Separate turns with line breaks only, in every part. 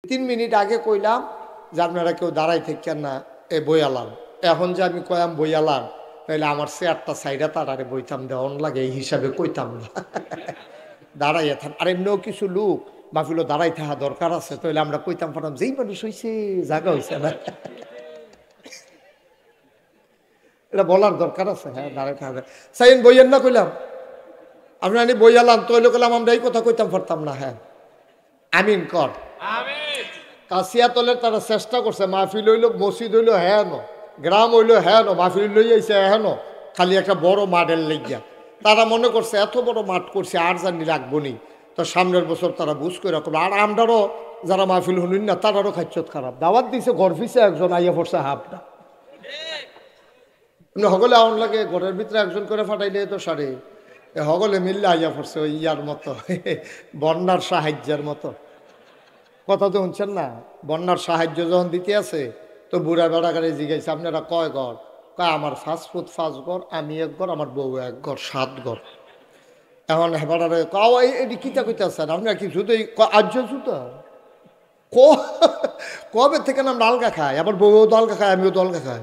2-3 minute আগে কইলাম যে আপনারা কেউ দাঁড়াই থাকেন না, বইয়ালাম। এখন যে আমি কয়াম বইয়ালাম, তাহলে আমার চেয়ারটা সাইডা তারারে বইতাম দেওয়ান লাগে, এই হিসাবে কইতাম না। দাঁড়াইয়া থাক। আর এমনিও কিছু লোক মাহফিলও দাঁড়াই থাকা দরকার আছে, তাহলে আমরা কইতাম পারতাম যেই মানুষ হয়েছে জায়গা হয়েছে না, এটা বলার দরকার আছে। হ্যাঁ, দাঁড়াই থাকা সাইন বইয়েন না কইলাম, আপনার বইয়ালাম তো হইলো কইলাম আমরা এই কথা কইতাম পারতাম না। হ্যাঁ, আমিন কর। কাশিয়াতলের তারা চেষ্টা করছে, মাহফিল হইল, মসজিদ হইল হ্যাঁ ন, গ্রাম হইল হ্যাঁ ন, মাহফিল লই আইছে হ্যাঁ ন, খালি একটা বড় মাঠের লেগিয়া তারা মনে করছে এত বড় মাঠ করছে আর জানি লাগবো নি, তো সামনের বছর তারা বুঝ করে রাখলো। আর আমরারও যারা মাহফিল শুনুন না তারারও খাচ্ছত খারাপ, দাওয়াত দিছে ঘর ফিসে একজন আইয়া পড়ছে হাফটা, হগলে আউন লাগে ঘরের ভিতরে একজন করে ফাটাইলে তো সারে হগলে মিললে আইয়া পড়ছে ওই ইয়ার মতো, বন্যার সাহায্যের মতো। কথা তো শুনছেন না, বন্যার সাহায্য যখন দিতে আছে তো বুড়া বেড়াগারে জিজ্ঞাসা আপনারা কয় ঘর? কয় আমার 5 ফুট 5 ঘর, আমি 1 ঘর, আমার বউ 1 ঘর, 7 ঘর। এখন হেবারে এটি কিতা কইতে আছেন আপনার কি শুধু আর্য জুতা কবে থেকে আমরা আলগা খাই, আবার বউও তো আলগা খায়, আমিও তো আলগা খাই।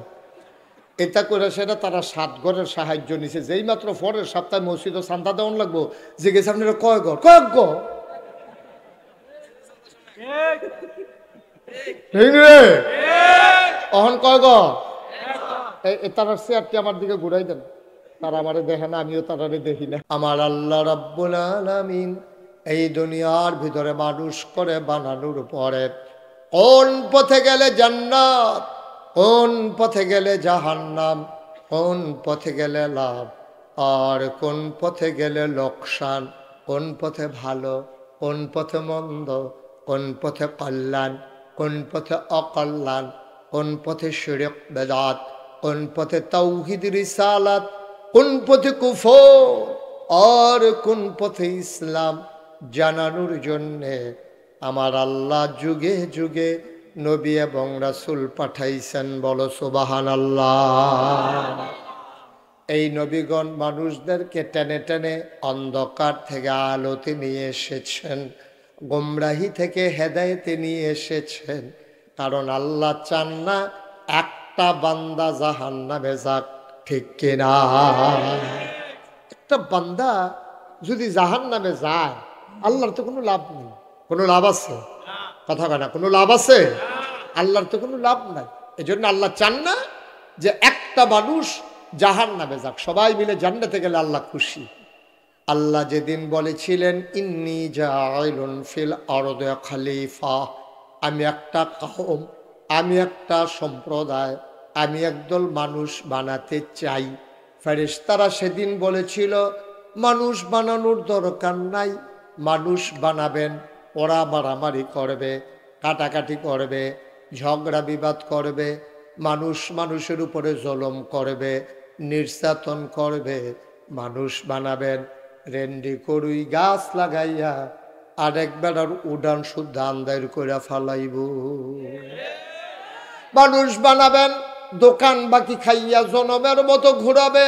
এটা করে সেটা তারা 7 ঘরের সাহায্য নিছে। যেই মাত্র পরের সপ্তাহে মসজিদে চান্দা দেওয়ান লাগবো, জিজ্ঞেস আপনারা কয় ঘর? কয়েক ঘর। অহন কয় ঘর? তারা চেয়ারটি আমার দিকে ঘুরাই দেন, তারা আমারে দেখে না, আমিও তারারে দেখি না। আমার আল্লাহ রাব্বুল আলামিন এই দুনিয়ার ভিতরে মানুষ করে বানানোর পরে কোন পথে গেলে জান্নাত, কোন পথে গেলে জাহান্নাম, কোন পথে গেলে লাভ আর কোন পথে গেলে লোকসান, কোন পথে ভালো, কোন পথে মন্দ, কোন পথে কল্যাণ, কোন পথে অকল্যাণ, কোন পথে শিরক বেদাত, কোন পথে তাওহীদ রিসালাত, কোন পথে কুফর আর কোন পথে ইসলাম জানানোর জন্যে আমার আল্লাহ যুগে যুগে নবী এবং রাসূল পাঠাইছেন। বলো সুবহানাল্লাহ। এই নবীগণ মানুষদেরকে টেনে টেনে অন্ধকার থেকে আলোতে নিয়ে এসেছেন, গোমরাহি থেকে হেদায়েতে নিয়ে এসেছেন। কারণ আল্লাহ চান না একটা বান্দা জাহান্নামে যাক, ঠিক কিনা? একটা বান্দা যদি জাহান্নামে যায় আল্লাহর তো কোনো লাভ নেই। কোনো লাভ আছে? কথা কয় না, কোনো লাভ আছে? আল্লাহর তো কোনো লাভ নাই। এই জন্য আল্লাহ চান না যে একটা মানুষ জাহান্নামে যাক, সবাই মিলে জান্নাতে গেলে আল্লাহ খুশি। আল্লাহ যেদিন বলেছিলেন ইন্নী জাইলুন ফিল আরদি খলিফা, আমি একটা কওম, আমি একটা সম্প্রদায়, আমি একদল মানুষ বানাতে চাই। ফেরেশতারা সেদিন বলেছিল মানুষ বানানোর দরকার নাই, মানুষ বানাবেন, ওরা মারামারি করবে, কাটাকাটি করবে, ঝগড়া বিবাদ করবে, মানুষ মানুষের উপরে জুলুম করবে, নির্যাতন করবে। মানুষ বানাবেন রেন্ডি করুই গাছ লাগাইয়া আরেক বেড়ার উড়ান শুদ্ধ আন্দার করে ফালাইব। মানুষ বানাবেন দোকান বাকি খাইয়া জনমের মতো ঘুরাবে,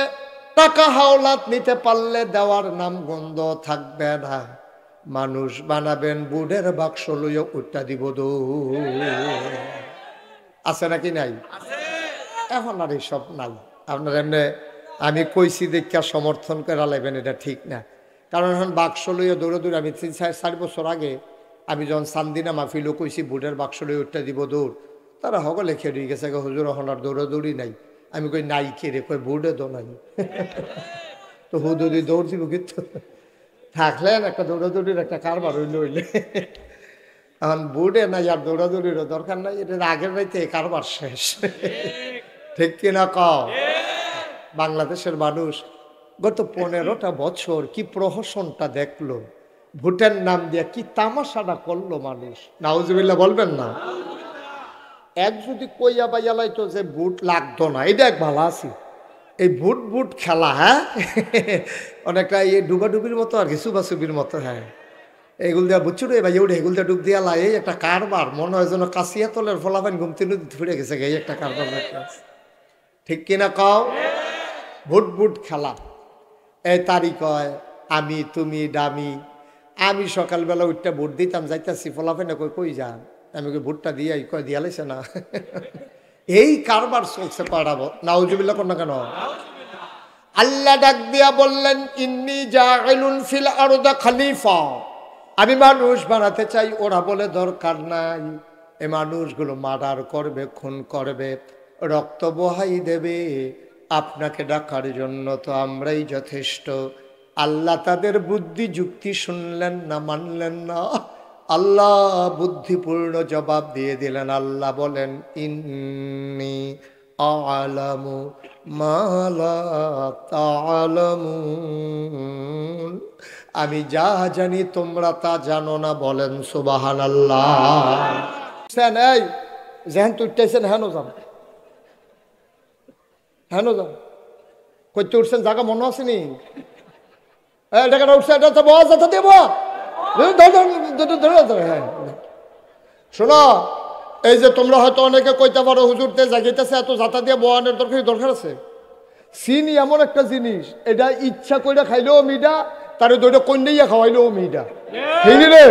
টাকা হাওলাত নিতে পারলে দেওয়ার নাম গন্ধ থাকবে না। মানুষ বানাবেন বুড়ের বাক্স লইয়া উঠটা দিব দো। আছে নাকি নাই? এখন আর এইসব নাই। আপনার এমনি আমি কইছি দেখা সমর্থন করে লাইবেন, এটা ঠিক না। কারণ এখন বাক্স লইয়া দৌড়ে দৌড়ে, আমি 3-4 বছর আগে আমি যখন চান্দিনা মাহফিলও কইছি বুড়ের বাক্স লইয়া উঠটা দিব দৌড়, তারা হগলে খেয়ে গেছে হুজুর এখন আর দৌড়াদৌড়ি নাই। আমি কই নাই কে রে? কই বুড়ে তো নাই। তো হুদুদি দৌড় দিব কিন্তু থাকলেন একটা দৌড়াদৌড়ির একটা কারবার হইলে এখন বুড়ে নাই আর দৌড়াদৌড়িরও দরকার নাই, এটা আগের রাইতে কারবার শেষ। ঠিক কিনা কও? বাংলাদেশের মানুষ গত 15টা বছর কি প্রহসনটা দেখলো, ভোটের নাম দিয়ে কি তামাশাটা করলো মানুষ। নাউজুবিল্লাহ বলবেন না? এক যদি কইয়া বাইয়া লাইতো যে ভোট লাগতো না, এটা এক ভালো আছি। এই ভোট ভোট খেলা, হ্যাঁ অনেকটা এই ডুবাডুবির মতো আর কি, সুবাসুবির মতো। হ্যাঁ, এগুলো দেওয়া বুঝছো রে ভাই, ওটা এগুলো ডুব দিয়া লাই, এই একটা কারবার মনে হয় যেন কাশিয়াতলের ফলাফান ঘুমতে নদীতে ফিরে গেছে, এই একটা কারবার। ঠিক কিনা কও? ভোট ভোট খেলা। এই তারিখ হয় আমি তুমি দামি, আমি সকালবেলা উঠটা ভোট দিতাম, যাইতাছি ফলাফানে কই কই যান, আমি ভুট্টা দিয়ে কয় দিয়া লাইছে না। এই কারবার চলছে পাড়াবো। নাউজুবিল্লাহ কোন না কেন? আল্লাহ ডাক দিয়া বললেন, ইন্নী জাইলুন ফিল আরদি খলিফা, আমি মানুষ বানাতে চাই। ওরা বলে দরকার নাই, এ মানুষগুলো মার্ডার করবে, খুন করবে, রক্ত বহাই দেবে, আপনাকে ডাকার জন্য তো আমরাই যথেষ্ট। আল্লাহ তাদের বুদ্ধি যুক্তি শুনলেন না, মানলেন না। আল্লাহ বুদ্ধিপূর্ণ জবাব দিয়ে দিলেন। আল্লাহ বলেন, ইন্নী আ'লামু মা লা তা'লামুন, আমি যা জানি তোমরা তা জানো না। বলেন সুবহানাল্লাহ। এই যেহেন তুইতেছেন হেন যান, হেন যান, কইতে উঠছেন জায়গা মনে আসেনি? এটা উঠছে, এটা তো বস যাতে দেব। শোনো, এই যে তোমরা হয়তো অনেকে কইতে পারো হুজুরতে জাগিতেছে, এত জাতা দিয়ে বোয়ানের দরকার আছে। চিনি এমন একটা জিনিস, এটা ইচ্ছা করে খাইলেও মিডা, তারে দুইটা কন্যাইয়া খাওয়াইলেও মিডা। ঠিক রে?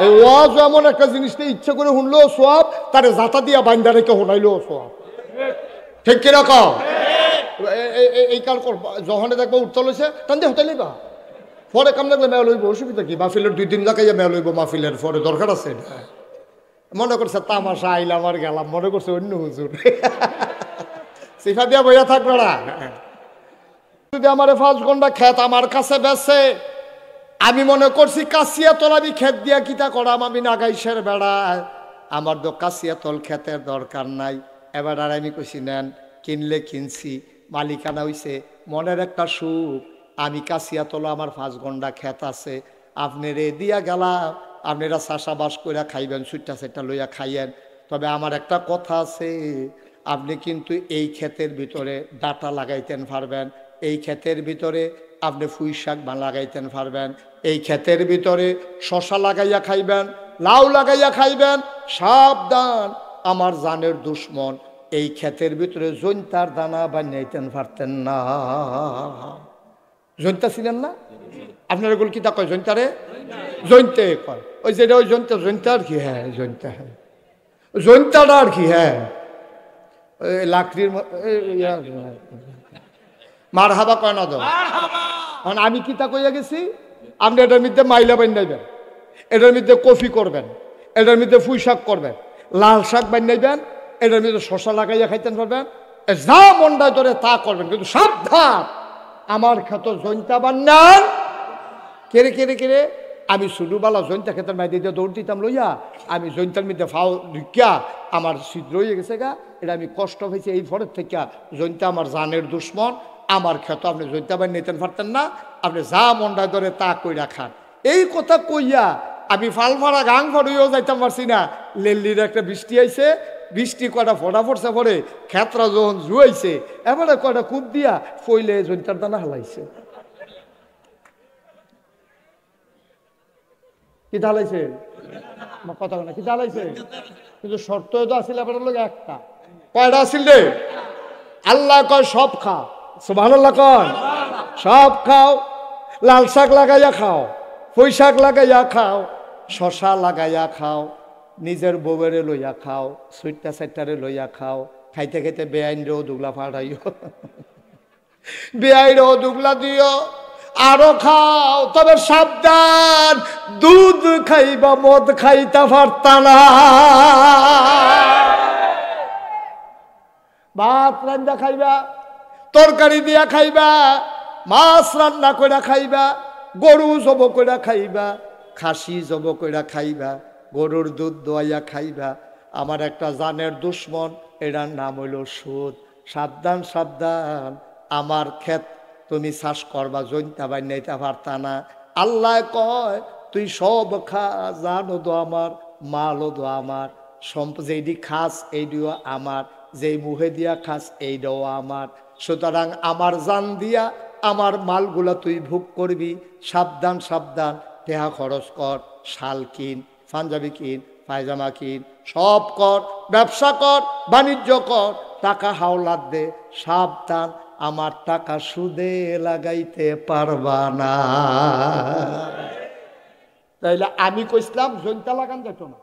এই ওয়াজ এমন একটা জিনিসটা ইচ্ছা করে শুনলেও সোয়াব, তারে জাতা দিয়া বাইন্দা রেখে শুনাইলেও সোয়াব। ঠিক কিরকম? এই কাল কর, যখন দেখবো উঠতে লইছে টান দিয়ে হতে লইবা, পরে কাম লাগলে মেয়া লইব, অসুবিধা কি? মাহফিলের 2 দিন লাগাইয়া মেয়া লইব, মাহফিলের পরে দরকার আছে। মনে করছে তামাশা আইলাম আর গেলাম, মনে করছে অন্য হুজুর। সিফা দিয়া বইয়া থাকবে না। যদি আমার 5 ঘন্টা ক্ষেত আমার কাছে বেছে, আমি মনে করছি কাশিয়া তল, আমি ক্ষেত দিয়া কিতা করাম, আমি নাগাইশের বেড়ায়, আমার তো কাশিয়া তল ক্ষেতের দরকার নাই। এবার আর আমি কইছি নেন, কিনলে কিনছি, মালিকানা হইছে, মনের একটা সুখ। আমি কাশিয়া তল, আমার 5 ঘন্টা ক্ষেত আছে, আপনি রে দিয়া গেলাম, আপনারা চাষাবাস করে খাইবেন, সুইটা সেটা লইয়া খাইয়েন। তবে আমার একটা কথা আছে, আপনি কিন্তু এই ক্ষেতের ভিতরে ডাটা লাগাইতেন পারবেন, এই ক্ষেতের ভিতরে আপনি পুঁই শাক লাগাইতেন পারবেন, এই ক্ষেতের ভিতরে শশা লাগাইয়া খাইবেন, লাউ লাগাইয়া খাইবেন। সাবধান, আমার জানের দুশ্মন, এই ক্ষেতের ভিতরে জৈন্তার দানা বানাইতেন পারতেন না। জৈন্তা ছিলেন না আপনার? এগুলো কিতা কয় জৈন্তারে? জৈন্তে কয়। ওই যেটা ওই জৈন্তা, জৈন্তা আর কি? হ্যাঁ জৈন্তা, হ্যাঁ জৈন্তাটা আর কি? হ্যাঁ লাকড়ির মার হাবা কয় না দাও। আমি কিতা কইয়া গেছি, আপনি এটার মধ্যে মাইলা বানাইবেন, এটার মধ্যে কফি করবেন, এটার মধ্যে পুঁই শাক করবেন, লাল শাক বানাইবেন, এটার মধ্যে শশা লাগাইয়া খাইতেন পারবেন, যা মন্ডায় ধরে তা করবেন। কিন্তু সাবধান, আমার ক্ষেত জৈন্তা বান্নান। কেড়ে কেড়ে কেড়ে আমি ছোটবেলা জৈন্তা ক্ষেতের মাই দিয়ে দৌড় দিতাম লইয়া, আমি জৈন্তার মধ্যে ফাও ঢুকিয়া আমার ছিদ্র হয়ে গেছে গা। এটা আমি কষ্ট হয়েছে এই ফরের থেকে। জৈন্তা আমার জানের দুশ্মন, আমার ক্ষেত আপনি জৈন্তা বাই নিতেন পারতেন না, আপনি যা মন্ডায় ধরে তা কইরা খান। এই কথা কইয়া আমি ফালফাড়া গাং ফাড়ুইও যাইতাম পারছি না। লেল্লির একটা বৃষ্টি আইছে, বৃষ্টি কয়টা ফোটা ফোটছে, পরে ক্ষেতরা যখন জুয়াইছে, এবারে কয়টা কূপ দিয়া ফইলে জৈন্তার দানা হালাইছে। কি ঢালাইছে? কথা না, কি ঢালাইছে? কিন্তু শর্ত তো আসলে আপনার লোক একটা। কয়টা আসিল রে? আল্লাহ কয় সব খাও, সুবহানাল্লাহ কয় সব খাও, লাল শাক লাগাইয়া খাও, পুঁই শাক লাগাইয়া খাও, শশা লাগাইয়া খাও, নিজের বউয়েরে লইয়া খাও, সুইটটা সাইটটারে লইয়া খাও, খাইতে খাইতে বেআইনরেও দুগলা ফাটাইও, বেআইনরেও দুগলা দিও, আরো খাও। তবে সাবধান, দুধ খাইবা, মদ খাইতে পারতা না। ভাত রান্না খাইবা, তরকারি দিয়া খাইবা, মাছ রান্না করে খাইবা, গরু জব করে খাইবা, খাসি জব করে খাইবা, গরুর দুধ দোয়াইয়া খাইবা। আমার একটা জানের দুশ্মন, এটার নাম হইল সুদ। সাবধান সাবধান, আমার ক্ষেত তুমি চাষ করবা, জৈন্তা বানাইতে পারতা না। আল্লাহ কয় তুই সব খা, জানো তো আমার, মালও তো আমার, যেইটি খাস এইটিও আমার, যেই মুহে দিয়া খাস এইটাও আমার। সুতরাং আমার জান দিয়া আমার মালগুলা তুই ভোগ করবি। সাবধান সাবধান, টেহা খরচ কর, শাল কিন, পাঞ্জাবি কিন, পায়জামা কিন, সব কর, ব্যবসা কর, বাণিজ্য কর, টাকা হাওলাত দে। সাবধান, আমার টাকা সুদে লাগাইতে পারবা না। তাইলে আমি কইছিলাম জৈন্তা লাগান যেত না,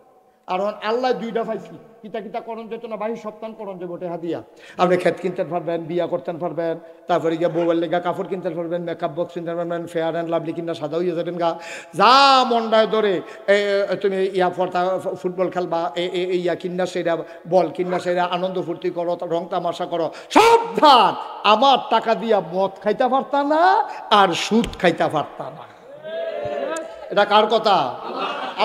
আর আল্লাহ দুইটা পাইছি কিতা কিতা করণ যেত না বাহির সপ্তাহ করণ যাবো টেহা দিয়া আপনি খেত কিনতে পারবেন বিয়া করতে পারবেন তারপরে গিয়ে বউয়ের লেগা কাপড় কিনতে পারবেন মেকআপ বক্স কিনতে পারবেন ফেয়ার অ্যান্ড লাভলি কিনা সাদা হইয়া যাবেন গা যা মন্ডায় ধরে তুমি ইয়া ফর্তা ফুটবল খেলবা ইয়া কিন্না সেরা বল কিন্না সেরা আনন্দ ফুর্তি করো রং তামাশা করো সাবধান আমার টাকা দিয়া মদ খাইতে পারতা না আর সুদ খাইতে পারতা না এটা কার কথা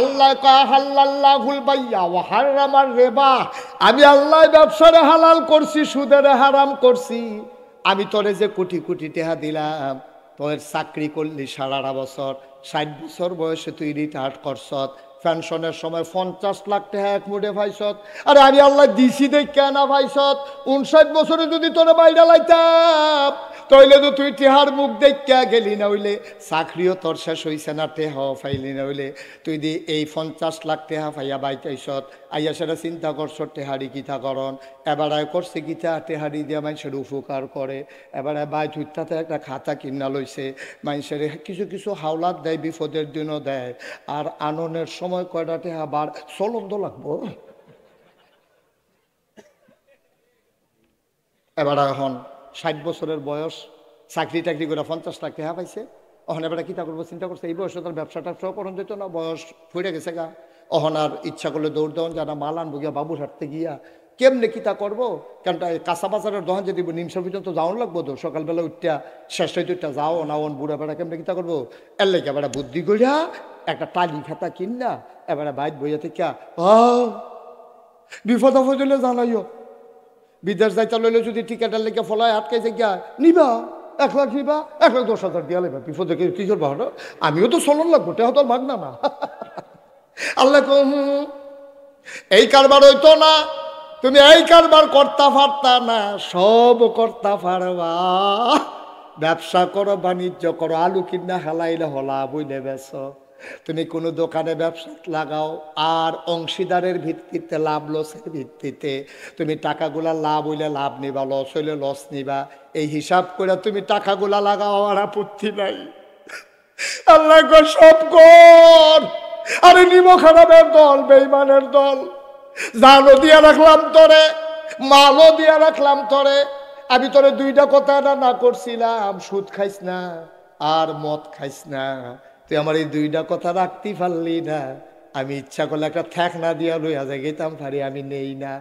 আল্লাহ হাল্লাল্লাহুল বাইয়া ওয়া হারামার রিবা আমি আল্লাহ ব্যবসারে হালাল করছি সুদের হারাম করছি আমি তোরে যে কোটি কোটি টাকা দিলাম তোর চাকরি করলি 18.5 বছর 60 বছর বয়সে তুই রিটায়ার্ড করছত পেনশনের সময় 50 লাখ টাকা এক মুঠে পাইছত আরে আমি আল্লাহ দিছি দেখে না পাইছত 59 বছরে যদি তোরে বাইরে লাইতাম তাইলে তো তুই টেহার মুখ দেখা গেলি না হইলে চাকরিও তোর শেষ হইছে না টেহাও পাইলি না হইলে তুই দি এই 50 লাখ টেহা পাইয়া বাইতাইছত আইয়া সেটা চিন্তা করছ টেহারি কিতা করন এবারে করছে কিতা টেহারি দিয়া মানুষের উপকার করে এবারে বাই তুইটাতে একটা খাতা কিনা লইছে মানুষের কিছু কিছু হাওলাত দেয় বিপদের দিনও দেয় আর আননের সময় কয়টা টেহা বার চলন্দ লাগবো এবারে এখন 60 বছরের বয়স চাকরি টাকরি করে 50 লাখ টাকা পাইছে অহন এবারে কিতা করবো চিন্তা করছে এই বয়সে তার ব্যবসাটা করণ যেত না বয়স ফুটে গেছে গা অহন আর ইচ্ছা করলে দৌড় দেওয়ান যারা মাল আনবো গিয়া বাবুর হাঁটতে গিয়া কেমনে কিতা করবো কারণ কাঁচা বাজারের দোকান যদি নিমসা পর্যন্ত যাওয়ান লাগবো তো সকালবেলা উঠটা শেষ হইতে উঠটা যাও না ওন বুড়া বেড়া কেমনে কিতা করবো এর লেগে এবারে বুদ্ধি করিয়া একটা টালি খাতা কিনা এবারে বাইর বইয়া থেকে বিপদ আপদ হইলে জানাইও বিদেশ যাইতে লইলে যদি টিকেটের লেগে ফলায় আটকাইছে গিয়া নিবা 1 লাখ নিবা 1,10,000 দিয়া লেবা বিপদে কি করবা হলো আমিও তো চলন লাগবো টেহা তোর মাগ না আল্লাহ এই কারবার হইতো না তুমি এই কারবার করতে পারতা না সব করতে পারবা ব্যবসা করো বাণিজ্য করো আলু কিনা হালাইলে হলা বইলে বেছ তুমি কোনো দোকানে ব্যবসা লাগাও আর অংশীদারের ভিত্তিতে লাভ লসের ভিত্তিতে তুমি টাকাগুলা লাভ হইলে লাভ নিবা লস হইলে লস নিবা এই হিসাব করে তুমি টাকাগুলা লাগাও আর আপত্তি নাই আল্লাহ সব কর আরে নিম খারাপের দল বেঈমানের দল জানও দিয়া রাখলাম তোরে মালও দিয়া রাখলাম তোরে আমি তোরে দুইটা কথা না করছিলাম সুদ খাইস না আর মদ খাইস না তুই আমার এই দুইটা কথা রাখতে পারলি না আমি ইচ্ছা করলে একটা ঠ্যাক না দিয়া লইয়া যাই গেতাম পারি আমি নেই না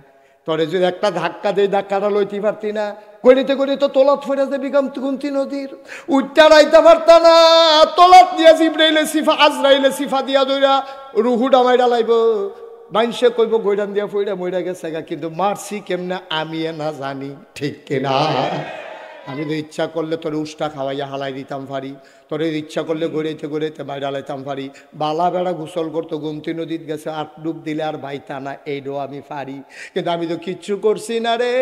তোরে যদি একটা ধাক্কা দেই ধাক্কাটা লইতে পারতি না গড়িতে গড়িতে তোলাত ফেরে যাবি গুমতি নদীর উঠটা রাইতে পারতা না তোলাত দিয়া জিব্রাইলে সিফা আজরাইলে সিফা দিয়া দইরা রুহু ডামাইডা লাইব মানুষে কইব গৈডান দিয়া ফইরা মইরা গেছে গা কিন্তু মারছি কেমনে আমি না জানি ঠিক কিনা আমি তো ইচ্ছা করলে তোর উষ্টা খাওয়াইয়া হালাই দিতাম পারি তোর ইচ্ছা করলে গড়াইতে গড়াইতে বাইরে হালাইতাম পারি বালা বেড়া গোসল করতো গুমতি নদীত গেছে 8 ডুব দিলে আর বাইতা না এইটাও আমি পারি কিন্তু আমি তো কিচ্ছু করছি না রে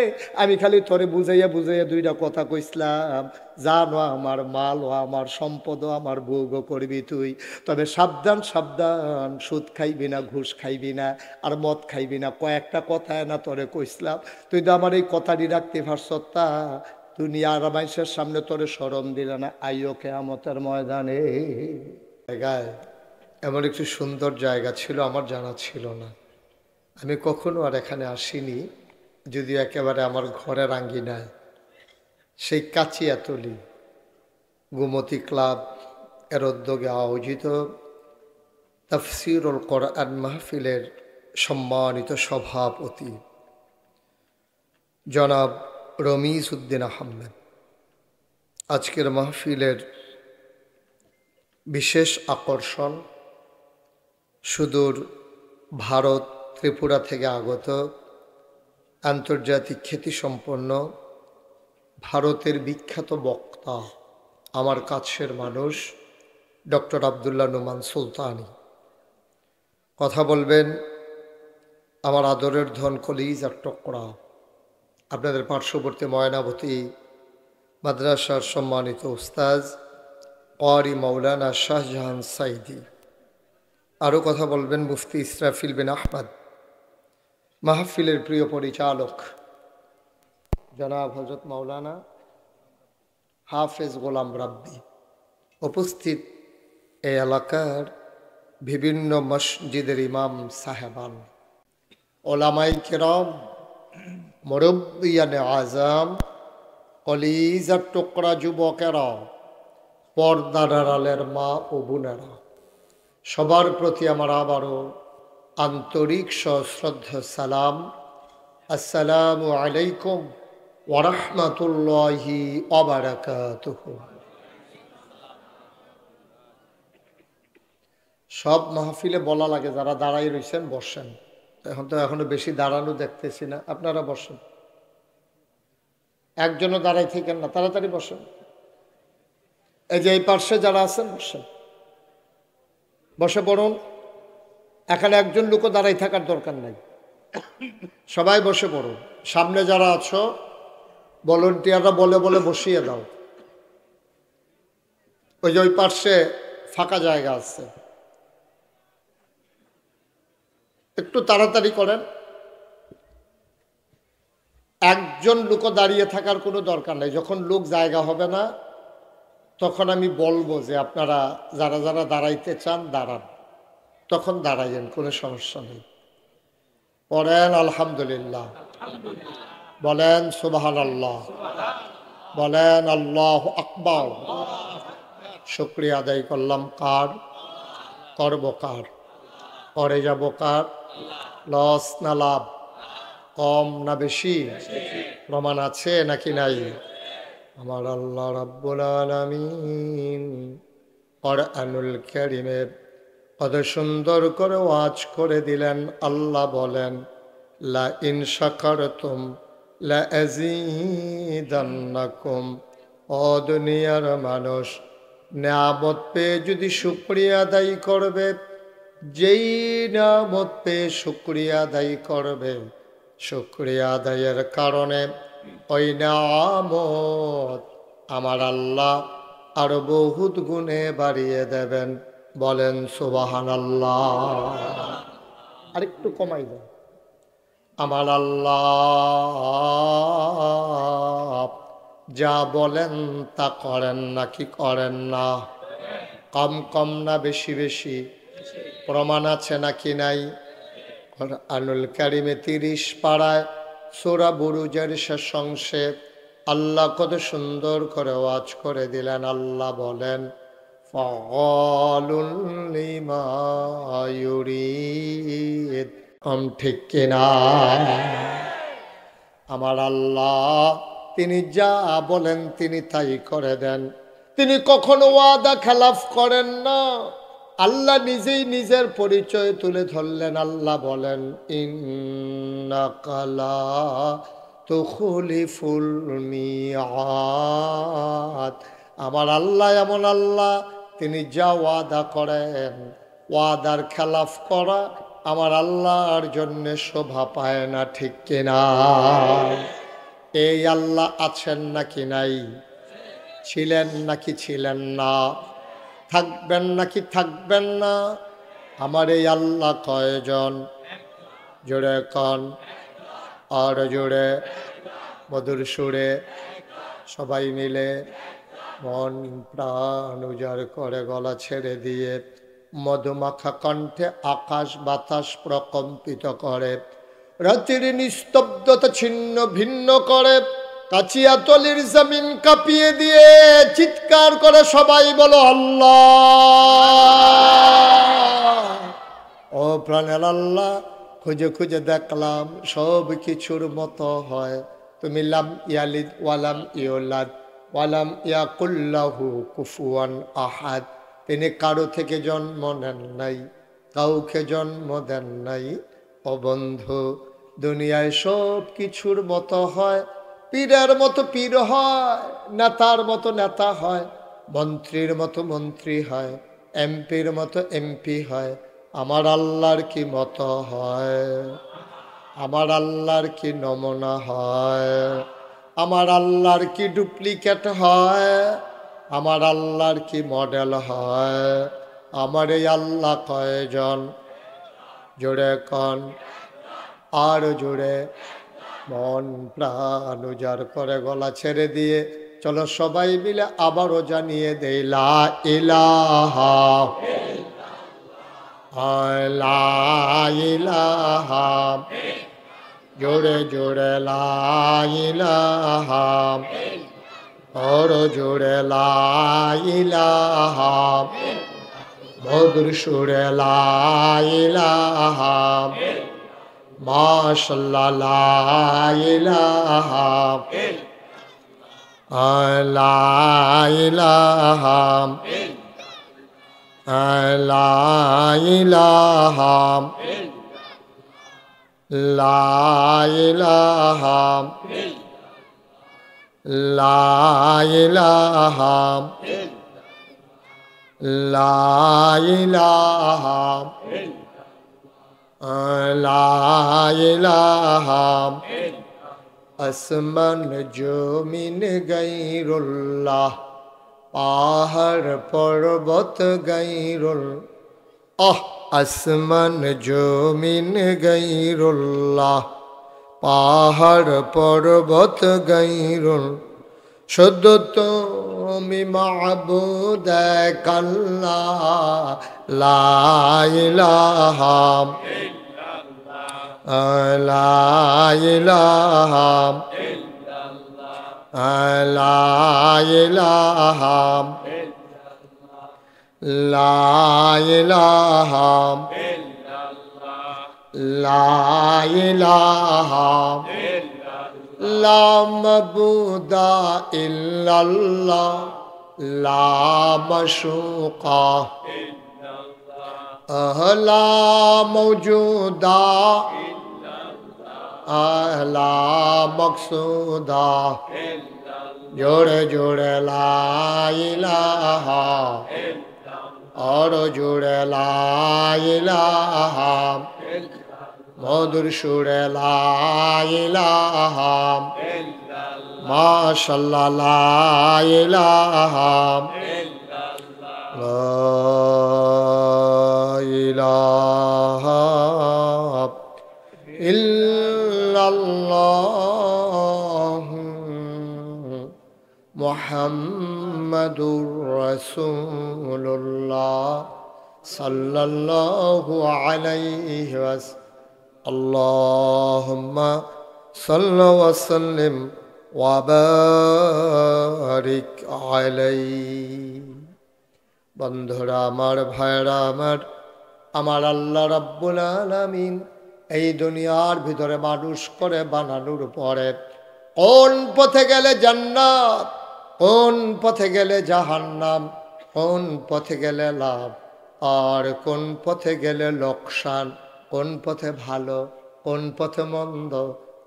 আমি খালি তোরে বুঝাইয়া বুঝাইয়া দুইটা কথা কইসলাম জানো আমার মাল ও আমার সম্পদ আমার ভোগও করবি তুই তবে সাবধান সাবধান সুদ খাইবি না ঘুষ খাইবি না আর মদ খাইবি না কয়েকটা কথা না তোরে কইসলাম তুই তো আমার এই কথাটি রাখতে পারছ তা দুনিয়ার মানুষের সামনে তোরে শরম দিলে না আইও কিয়ামতের ময়দানে জায়গায় এমন একটু সুন্দর জায়গা ছিল আমার জানা ছিল না আমি কখনো আর এখানে আসিনি যদিও একেবারে আমার ঘরের আঙ্গিনায় সেই কাচিয়াতলি গোমতী ক্লাব এর উদ্যোগে আয়োজিত তাফসীরুল কোরআন মাহফিলের সম্মানিত সভাপতি জনাব রমিজ উদ্দিন আহমেদ আজকের মাহফিলের বিশেষ আকর্ষণ সুদূর ভারত ত্রিপুরা থেকে আগত আন্তর্জাতিক খ্যাতিসম্পন্ন ভারতের বিখ্যাত বক্তা আমার কাছের মানুষ ডক্টর আব্দুল্লাহ নোমান সুলতানি কথা বলবেন আমার আদরের ধন কলিজার টুকরা আপনাদের পার্শ্ববর্তী ময়নাবতী মাদ্রাসার সম্মানিত উস্তাজ ক্বারি মাওলানা শাহজাহান সাইদি আরও কথা বলবেন মুফতি ইসরাফিল বিন আহমদ মাহফিলের প্রিয় পরিচালক জনাব হযরত মাওলানা হাফেজ গোলাম রাব্বি উপস্থিত এই এলাকার বিভিন্ন মসজিদের ইমাম সাহেবান ওলামাই কেরাম, মুরব্বিয়ানে আজম, কলিজার টুকরা যুবকেরা, পর্দার আড়ালের মা ও বোনেরা, সবার প্রতি আমার আবারও আন্তরিক সশ্রদ্ধা সালাম। আসসালামু আলাইকুম ওয়া রাহমাতুল্লাহি ওয়া বারাকাতুহু। সব মাহফিলে বলা লাগে, যারা দাঁড়াই রয়েছেন বসেন। এখনো বেশি দাঁড়ানো দেখতেছি না, আপনারা বসেন। একজনও দাঁড়াই থাকেন না, তাড়াতাড়ি বসেন। এই যে এই পার্শ্বে যারা আছেন বসেন, বসে পড়ুন। এখানে একজন লোকও দাঁড়াই থাকার দরকার নাই, সবাই বসে পড়ুন। সামনে যারা আছো ভলেন্টিয়াররা বলে বলে বসিয়ে দাও। ওই যে ওই পার্শ্বে ফাঁকা জায়গা আছে, একটু তাড়াতাড়ি করেন। একজন লোকও দাঁড়িয়ে থাকার কোনো দরকার নেই। যখন লোক জায়গা হবে না তখন আমি বলবো যে আপনারা যারা যারা দাঁড়াইতে চান দাঁড়ান, তখন দাঁড়াইয়েন, কোনো সমস্যা নেই। পড়েন আলহামদুলিল্লাহ, বলেন সুবহানাল্লাহ, বলেন আল্লাহু আকবার। শুকরিয়া আদায় করলাম কার? করব কার? করে যাব কার? লস না লাভ? কম না বেশি? প্রমাণ আছে নাকি নাই? আমার আল্লাহ রাব্বুল আলামিন কুরআনুল কারীমে কত সুন্দর করে ওয়াজ করে দিলেন। আল্লাহ বলেন, লা ইন শাকারতুম লা আযীদান্নাকুম। ও দুনিয়ার মানুষ, নিয়ামত পেয়ে যদি শুকরিয়া আদায় করবে, যেই নিয়ামত পেয়ে শুকরিয়া আদায় করবে, শুকরিয়া আদায়ের কারণে ওই নিয়ামত আমার আল্লাহ আরো বহুত গুণে বাড়িয়ে দেবেন। বলেন সুবহানাল্লাহ। আরেকটু কমাই দেন। আমার আল্লাহ যা বলেন তা করেন নাকি করেন না? কম কম না বেশি বেশি? প্রমাণ আছে নাকি নাই? কুরআনুল কারীমে 30 পারায় সূরা বুরুজের শেষ অংশে আল্লাহ কত সুন্দর করে ওয়াজ করে দিলেন। আল্লাহ বলেন, ফাআলুন লিমা ইউরিদ। কম ঠিক কিনা? আমার আল্লাহ তিনি যা বলেন তিনি তাই করে দেন। তিনি কখনো ওয়াদা খেলাফ করেন না। আল্লাহ নিজেই নিজের পরিচয় তুলে ধরলেন। আল্লাহ বলেন, ইন্নাকা লা তুখলিফুল মিআদ। আমার আল্লাহ এমন আল্লাহ, তিনি যা ওয়াদা করেন, ওয়াদার খেলাফ করা আমার আল্লাহর জন্য শোভা পায় না। ঠিক কিনা? এই আল্লাহ আছেন নাকি নাই? ছিলেন নাকি ছিলেন না? থাকবেন নাকি থাকবেন না? আমার এই আল্লাহ কয়জন? জোরে কন, আর জোরে মধুর সুরে সবাই মিলে মন প্রাণ উজাড় করে গলা ছেড়ে দিয়ে মধুমাখা কণ্ঠে আকাশ বাতাস প্রকম্পিত করে, রাতের নিস্তব্ধতা ছিন্ন ভিন্ন করে, কাচিয়াতলির জমিন কাঁপিয়ে দিয়ে চিৎকার করে সবাই বলো আল্লাহ। ও প্রাণের আল্লাহ, খুঁজে খুঁজে দেখলাম সব কিছুর মতো হয়। তুমি লাম ইয়ালিদ ওয়ালাম ইউলাদ ওয়ালাম ইয়াকুল্লাহু কুফুয়ান আহাদ। তিনি কারো থেকে জন্ম নেন নাই, কাউকে জন্ম দেন নাই। ও বন্ধু, দুনিয়ায় সব কিছুর মতো হয়। পীরের মতো পীর হয়, নেতার মতো নেতা হয়, মন্ত্রীর মতো মন্ত্রী হয়, এমপির মতো এমপি হয়। আমার আল্লাহর কি মতো হয়? আমার আল্লাহর কি নমুনা হয়? আমার আল্লাহর কি ডুপ্লিকেট হয়? আমার আল্লাহর কি মডেল হয়? আমার এই আল্লাহ কয়জন? জোরে কন, আর জোরে মন প্রাণ উজাড় করে গলা ছেড়ে দিয়ে চলো সবাই মিলে আবারও জানিয়ে দেই লা ইলাহা। লা ইলাহা জোরে জোরে লা ইলাহা জোরে লা ইলাহা মধুর সুরে লা ইলাহা মাশাআল্লাহ লা ইলাহা লা ইলাহা লা ইলাহা লা ইলাহা লা ইলাহা লা ইলাহা লা ইলাহা আসমান জমিন গায়রুল্লাহ পাহাড় পর্বত গায়রুল আসমান জমিন গায়রুল্লাহ পাহাড় পর্বত গায়রুল শুদ্ধ তুমি মাবুদ আল্লাহ লা ইলাহা লা ইলাহা লা ইলাহা লা ইলাহা লা ইলাহা লা মাবুদা ইল্লাল্লাহ লা মাশুকা লা মওজুদা লা মকসুদা জোরে জোরে লা ইলাহা और জোরে লা ইলাহা মধুর সুরে লা ইলাহা মাশাআল্লাহ লা ইলাহা লা ইলাহা ইল্লাল্লাহ মুহাম্মাদুর রাসূলুল্লাহ সাল্লাল্লাহু আলাইহি ওয়াসাল্লাম আল্লাহুম্মা সাল্লি ওয়া সাল্লিম ওয়া বারিক আলাইহি। বন্ধুরা আমার, ভাইরা আমার, আমার আল্লাহ রাব্বুল আলামিন এই দুনিয়ার ভিতরে মানুষ করে বানানোর পরে কোন পথে গেলে জান্নাত, কোন পথে গেলে জাহান্নাম, কোন পথে গেলে লাভ আর কোন পথে গেলে লোকসান, কোন পথে ভালো, কোন পথে মন্দ,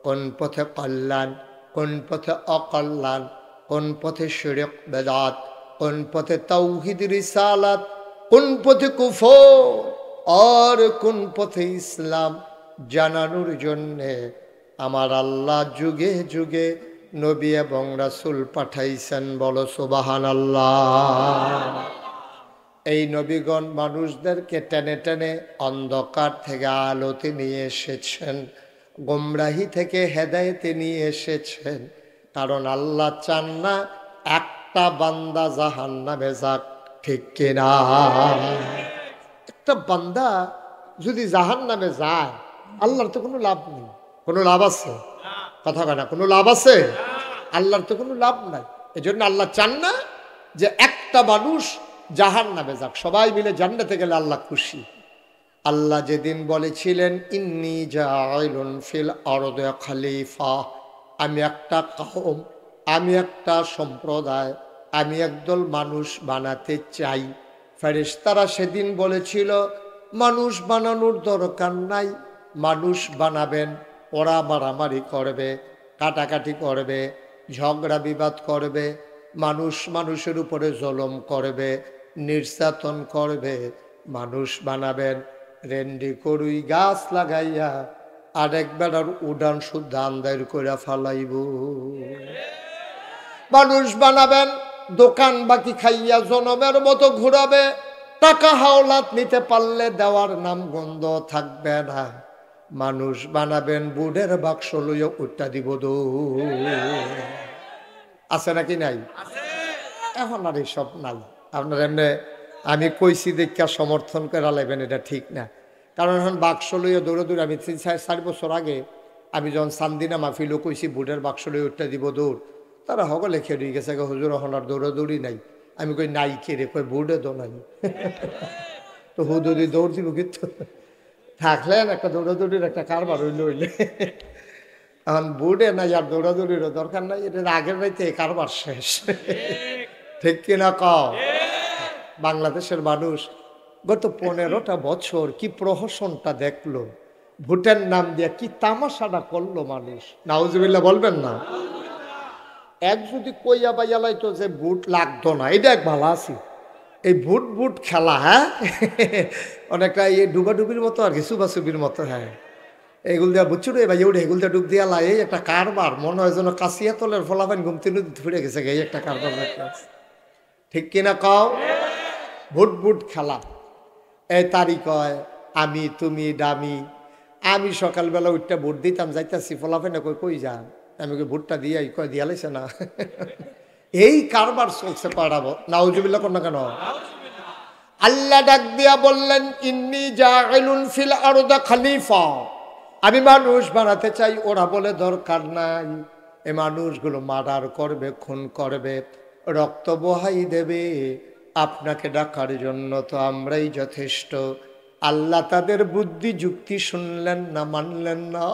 কোন পথে কল্যাণ, কোন পথে অকল্যাণ, কোন পথে শিরক বেদাত, কোন পথে তাওহীদ রিসালাত, কোন পথে কুফর আর কোন পথে ইসলাম জানানোর জন্যে আমার আল্লাহ যুগে যুগে নবী এবং রাসূল পাঠাইছেন। বলো সুবহানাল্লাহ। এই নবীগণ মানুষদেরকে টেনে টেনে অন্ধকার থেকে আলোতে নিয়ে এসেছেন, গোমরাহি থেকে হেদায়েতে নিয়ে এসেছেন। কারণ আল্লাহ চান না একটা বান্দা জাহান্নামে যাক, ঠিক কিনা? একটা বান্দা যদি জাহান্নামে যায় আল্লাহর তো কোনো লাভ নেই। কোনো লাভ আছে? কথা কয় না, কোনো লাভ আছে? আল্লাহর তো কোনো লাভ নাই। এই জন্য আল্লাহ চান না যে একটা মানুষ জাহান্নামে যাক, সবাই মিলে জান্নাতে গেলে আল্লাহ খুশি। আল্লাহ যেদিন বলেছিলেন ইন্নী জাইলুন ফিল আরদি খলিফা, আমি একটা কওম, আমি একটা সম্প্রদায়, আমি একদল মানুষ বানাতে চাই। ফেরেশতারা সেদিন বলেছিল মানুষ বানানোর দরকার নাই, মানুষ বানাবেন, ওরা মারামারি করবে, কাটাকাটি করবে, ঝগড়া বিবাদ করবে, মানুষ মানুষের উপরে জুলুম করবে, নির্যাতন করবে। মানুষ বানাবেন রেন্ডি করুই গাছ লাগাইয়া আরেক বেড়ার উড়ান শুদ্ধ আন্দার করে ফালাইব। মানুষ বানাবেন দোকান বাকি খাইয়া জনমের মতো ঘুরাবে, টাকা হাওলাত নিতে পারলে দেওয়ার নাম গন্ধ থাকবে না। মানুষ বানাবেন বুড়ের বাক্স লইয়া উঠটা দিব দো। আছে নাকি নাই? এখন আর এইসব নাই। আপনার এমনি আমি কইছি দেখা সমর্থন করে লাইবেন এটা ঠিক না। কারণ এখন বাক্স লইয়া দৌড়াদৌড়ি আমি 3-4 বছর আগে আমি যখন সান্দিনা মাহফিলও কইছি বুটের বাক্স লইয়া উঠতে দিব দৌড়, তারা সকলে খেয়ে গেছে হুজুর এখন আর দৌড়াদৌড়ি নাই। আমি কই নাই কে রে, কই বুটে তো নাই। তো হুদুরি দৌড় দিব কিন্তু থাকলেন একটা দৌড়াদৌড়ির একটা কারবার হইলে হইলে এখন বুটে নাই আর দৌড়াদৌড়িরও দরকার নাই, এটা আগের রাইতে কারবার শেষ। ঠিক কিনা কও? বাংলাদেশের মানুষ গত 15টা বছর কি প্রহসনটা দেখলো, ভোটের নাম দিয়ে কি তামাশাটা করলো মানুষ। নাউজুবিল্লাহ বলবেন না? এক যদি কইয়া বাইয়া লাইতো যে ভোট লাগতো না, এটা এক ভালো আছি। এই ভোট ভোট খেলা, হ্যাঁ অনেকটা এই ডুবাডুবির মতো আর কি, সুবাসুবির মতো। হ্যাঁ এগুলো দেওয়া বুঝছো রে ভাই, ওটা এগুলো ডুব দিয়া লাই, এই একটা কারবার মনে হয় যেন কাশিয়া তলের ফলাফান ঘুমতে ফিরে গেছে, এই একটা কারবার। ঠিক কিনা কও? ভোট ভোট খেলা। এই তারিখ হয় আমি তুমি ডামি, আমি সকালবেলা উঠটা ভোট দিতাম, যাইতাছি ফলাফান কই কই যান, আমি কই ভোটটা দিয়ে কয় দিয়া লাইছে না। এই কারবার চলছে পাড়াবো। নাউজুবিল্লাহ কোন না কেন? আল্লাহ ডাক দিয়া বললেন ইন্নী জাইলুন ফিল আরদি খলিফা, আমি মানুষ বানাতে চাই। ওরা বলে দরকার নাই, এই মানুষগুলো মার্ডার করবে, খুন করবে, রক্ত বহাই দেবে, আপনাকে ডাকার জন্য তো আমরাই যথেষ্ট। আল্লাহ তাদের বুদ্ধি যুক্তি শুনলেন না, মানলেন না।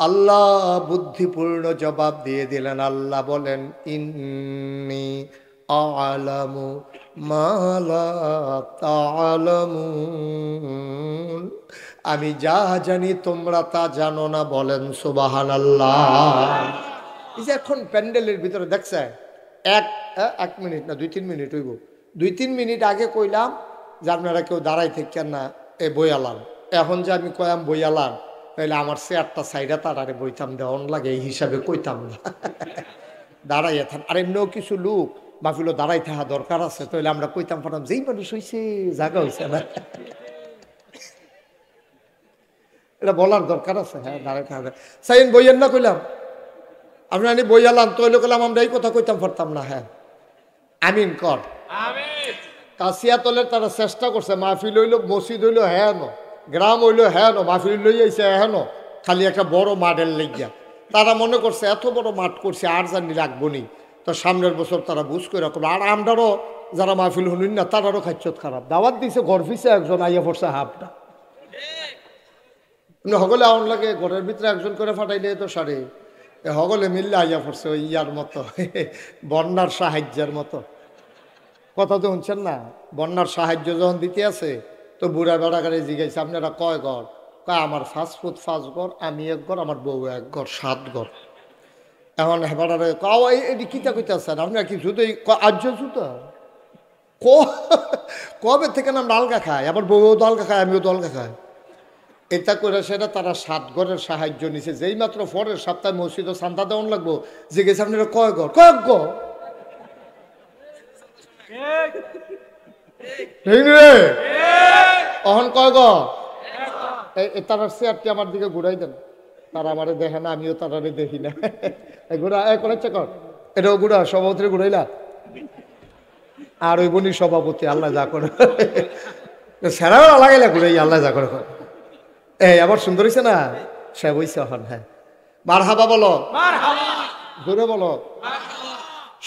আল্লাহ বুদ্ধিপূর্ণ জবাব দিয়ে দিলেন। আল্লাহ বলেন ইন্নী আ'লামু মা লা তা'লামুন, আমি যা জানি তোমরা তা জানো না। বলেন সুবহানাল্লাহ। এই যে এখন প্যান্ডেলের ভিতরে দেখছে এক মিনিট না 2-3 মিনিট হইব, 2-3 মিনিট আগে কইলাম যে আপনারা কেউ দাঁড়াই থাকেন না, এ বইয়ালান। এখন যে আমি কয়াম বইয়ালান, তাহলে আমার চেয়ারটা সাইডা তারারে বইতাম দেওয়ান লাগে, এই হিসাবে কইতাম না। দাঁড়াইয়া থান। আর এমনিও কিছু লোক মাহফিলও দাঁড়াই থাকা দরকার আছে, তাহলে আমরা কইতাম পারতাম যেই মানুষ হয়েছে জায়গা হয়েছে না, এটা বলার দরকার আছে। হ্যাঁ দাঁড়াই থাকা সাইন বইয়েন না কইলাম, আপনি আনি বইয়ালাম তৈলে কইলাম, আমরা এই কথা কইতাম পারতাম না। হ্যাঁ আমিন কর। কাশিয়া তলের তারা চেষ্টা করছে, মাহফিল হইল, মসজিদ হইল হ্যাঁ ন, গ্রাম হইল হ্যাঁ ন, মাহফিল লই আইছে হ্যাঁ ন, খালি একটা বড় মাঠের লেগিয়া তারা মনে করছে এত বড় মাঠ করছে আর জানি রাখবো নি, তো সামনের বছর তারা বুঝ করে রাখবো। আর আমরারও যারা মাহফিল শুনুন না তারারও খাচ্ছত খারাপ, দাওয়াত দিছে ঘর ফিসে একজন আইয়া পড়ছে হাফটা, হগলে আউন লাগে ঘরের ভিতরে একজন করে ফাটাইলে তো সারে হগলে মিললে আইয়া পড়ছে ওই ইয়ার মতো, বন্যার সাহায্যের মতো। কথা তো শুনছেন না? বন্যার সাহায্য যখন দিতে আছে তো বুড়া বেড়াগারে জিগাইছে আপনারা কয় ঘর? কয় আমার ফাস্টফুড 5 ঘর, আমি 1 ঘর, আমার বউ 1 ঘর, 7 ঘর। এখন হেবারে এটি কিতা কইতে আছেন আপনারা কি শুধু আর্য জুতা কবে থেকে না ডালগা খায়, আবার বউও দলগা খায়, আমিও দলগা খাই। এটা করে সেটা তারা 7 ঘরের সাহায্য নিছে। যেই মাত্র পরের সপ্তাহে মসজিদে চান্দা দেওয়ান লাগবো, জিজ্ঞেস আপনারা কয় ঘর? কয়েক ঘর। অহন কয় ঘর? তারার চেয়ারটি আমার দিকে ঘুরাই দেন, তারা আমারে দেখে না, আমিও তারারে দেখি না। ঘুরা করেছে কর, এটাও ঘুরা সভাপতি ঘুরাইলা, আর ওই বনি সভাপতি আল্লাহ যা করে সেরাও লাগাইলা ঘুরাই আল্লাহ যা করে। এই আবার সুন্দর হয়েছে না, সে বইছে এখন। হ্যাঁ মারহাবা বলো, জোরে বলো।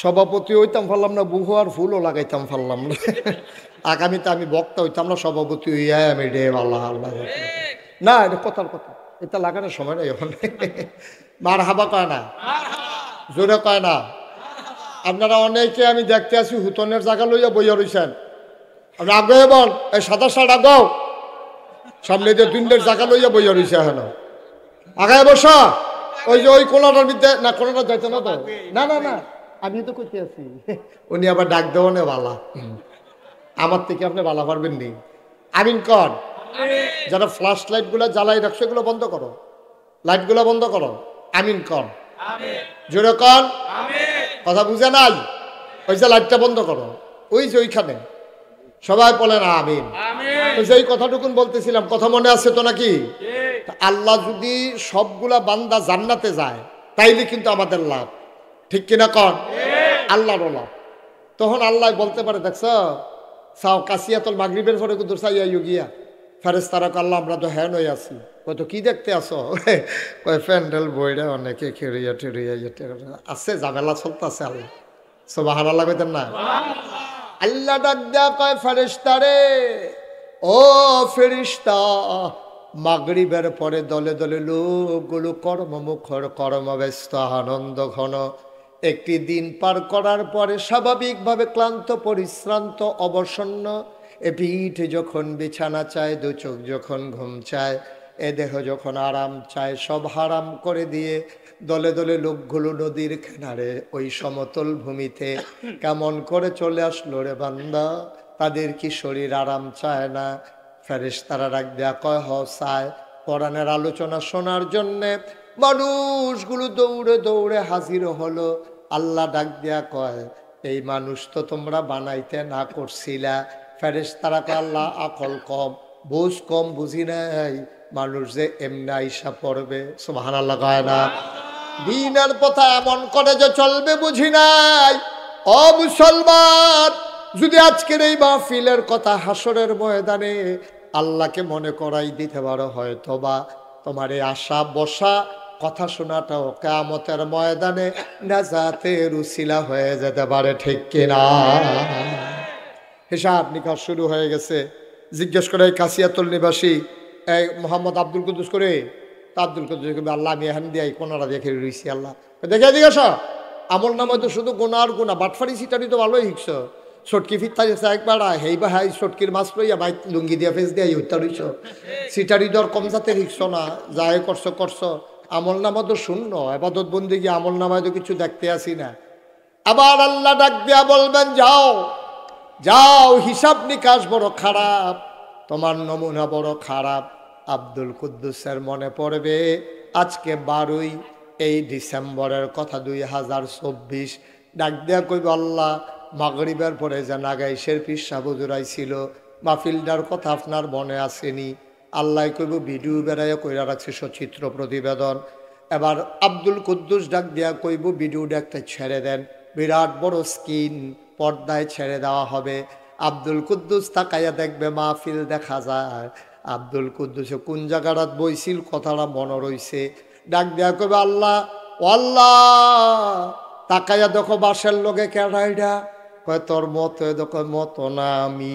সভাপতি হইতাম পারলাম না, বুহু আর ফুলও লাগাইতাম পারলাম না। আগামীতে আমি বক্তা হইতাম না, সভাপতি হইয়া আমি রে আল্লাহ আল্লাহ না, এটা কথার কথা, এটা লাগানোর সময় নাই এখন। মারহাবা কয় না, জোরে কয় না। আপনারা অনেকে আমি দেখতে আছি হুতনের জায়গা লইয়া বইয়া রইছেন, আপনি আগে বল এই সাদা শার্ট আগাও, সামনে যে 2 জায়গা লইয়া বইয়া রইছে এখন আগায় বসা। ওই যে ওই কোনাটার মধ্যে না, কোনাটা যাইতে না তো, না না না আমি তো কইতে আছি। উনি আবার ডাক দেওয়া নে বালা, আমার থেকে আপনি বালা পারবেন নি। আমিন কর। যারা ফ্ল্যাশ লাইট গুলা জ্বালাই রাখছো এগুলো বন্ধ করো, লাইট গুলা বন্ধ করো। আমিন কর, জোরে কর। কথা বুঝে নাই? ওই যে লাইটটা বন্ধ করো, ওই যে ওইখানে সবাই বলেন আমিন। এই কথাটুকুন বলতেছিলাম, কথা মনে আছে তো নাকি? আল্লাহ যদি সবগুলা বান্দা জান্নাতে যায় তাইলে কিন্তু আমাদের লাভ, ঠিক কিনা কর? আল্লাহর লাভ। তখন আল্লাহ বলতে পারে দেখছ চাও কাশিয়াতল মাগরিবের পরে কিন্তু চাইয়া গিয়া ফেরেশতারা আল্লাহ আমরা তো হ্যান হয়ে আছি কত কি দেখতে আসো কয় প্যান্ডেল বইরা অনেকে খেড়িয়া টেড়িয়া আছে ঝামেলা চলতেছে আল্লাহ সুবহানাল্লাহ কইতেন না আল্লাহ ডাক দেয়া কয় ফেরেশতারে ও ফেরেশতা মাগরিবের পরে দলে দলে লোকগুলো কর্মমুখর কর্মব্যস্ত আনন্দ ঘন একটি দিন পার করার পরে স্বাভাবিকভাবে ক্লান্ত পরিশ্রান্ত অবসন্ন এ পিঠ যখন বিছানা চায় দু চোখ যখন ঘুম চায় এ দেহ যখন আরাম চায় সব হারাম করে দিয়ে দলে দলে লোকগুলো নদীর কিনারে ওই সমতল ভূমিতে কেমন করে চলে আসলো রে বান্দা তাদের কি শরীর আরাম চায় না ফেরেশতারা ডাক দেয়া কয় হ চায় কোরআনের আলোচনা শোনার জন্যে মানুষগুলো দৌড়ে দৌড়ে হাজির হলো আল্লাহ ডাক দেয়া কয় এই মানুষ তো তোমরা বানাইতে না করছিলা ফেরেশতারা কয় আল্লাহ আকল কম বুঝ কম বুঝি নাই মানুষ যে এমনি আইসা পড়বে সুবহানাল্লাহ কয় না দিনের পথে এমন করে যে চলবে বুঝি নাই ও মুসলমান যদি আজকের এই মাহফিলের কথা হাসরের ময়দানে আল্লাহকে মনে করাই দিতে পারো হয়তো বা তোমার এই আশা বসা কথা শোনাটাও কিয়ামতের ময়দানে নাজাতের উসিলা হয়ে যেতে পারে ঠিক কিনা হিসাব নিকাশ শুরু হয়ে গেছে জিজ্ঞেস করে কাশিয়াতুল নিবাসী এই মোহাম্মদ আব্দুল কুদ্দুস করে আব্দুল কুদ্দুস আল্লাহ আমি এখান দিয়ে কোনারা দেখে রয়েছি আল্লাহ দেখে জিজ্ঞাসা আমল নামায় তো শুধু গোনা আর গোনা বাটফারি সিটারি তো ভালোই শিখছ চটকি ফিরতা গেছে একবার হেই বা হাই চটকির মাছ লইয়া ভাই লুঙ্গি দিয়া ফেস দিয়া হত্যা রইছ সিটারি দর কম যাতে শিখছ না যাই করছো করছো আমল নামা তো শূন্য এবাদত বন্দিগি আমল নামায় তো কিছু দেখতে আসি না আবার আল্লাহ ডাক দিয়া বলবেন যাও যাও হিসাব নিকাশ বড় খারাপ তোমার নমুনা বড় খারাপ আব্দুল কুদ্দুসের মনে পড়বে আজকে 12ই এই ডিসেম্বরের কথা 2024 ডাক দেয়া কইব আল্লাহ মাগরিবের পরে যে নাগাইশের পিসা বুজুরাই ছিল মাহফিলটার কথা আপনার মনে আসেনি আল্লাহ কইব ভিডিও বেড়াইয়া কইরা রাখছে সচিত্র প্রতিবেদন এবার আব্দুল কুদ্দুস ডাক দেয়া কইব ভিডিওটা একটা ছেড়ে দেন বিরাট বড় স্ক্রিন পর্দায় ছেড়ে দেওয়া হবে আব্দুল কুদ্দুস তাকাইয়া দেখবে মাহফিল দেখা যায় আব্দুল কুদ্দুসে কোন জায়গাটাত বইছিল কথাটা মনে রইছে ডাক দেয়া কইবে আল্লাহ ও আল্লাহ তাকাইয়া দেখো বাসের লোকে কেডাইডা কয় তোর মতো দেখো মতো না আমি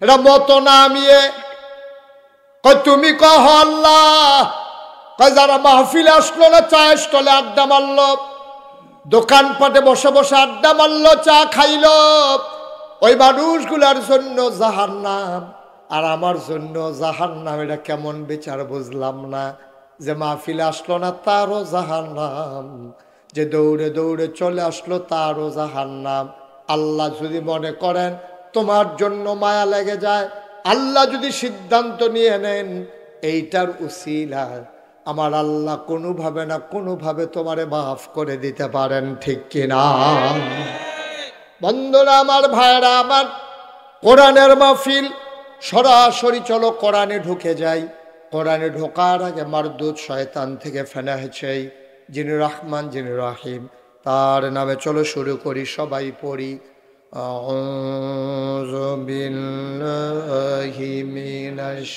এটা মতো না আমি কয় তুমি কহ আল্লাহ কয় যারা মাহফিলে আসলো না চা স্টলে আড্ডা মারলো দোকানপাটে বসে বসে আড্ডা মারলো চা খাইলো ওই মানুষগুলার জন্য জাহান্নাম আর আমার জন্য জাহান্নাম এটা কেমন বিচার বুঝলাম না যে মাহফিলে আসলো না তারও জাহান্নাম যে দৌড়ে দৌড়ে চলে আসলো তারও জাহান্নাম আল্লাহ যদি মনে করেন তোমার জন্য মায়া লেগে যায় আল্লাহ যদি সিদ্ধান্ত নিয়ে নেন এইটার উসিলা আমার আল্লাহ কোনোভাবে না কোনোভাবে তোমারে মাফ করে দিতে পারেন ঠিক কিনা বন্ধুরা আমার ভাইরা আমার কোরআনের মাহফিল সরাসরি চলো কোরআনে ঢুকে যাই কোরআনে ঢোকার আগে মারদুদ শয়তান থেকে ফেনা হয়েছে যিনি রহমান যিনি রাহিম তার নামে চলো শুরু করি সবাই পড়ি আউযু বিল্লাহি মিনাশ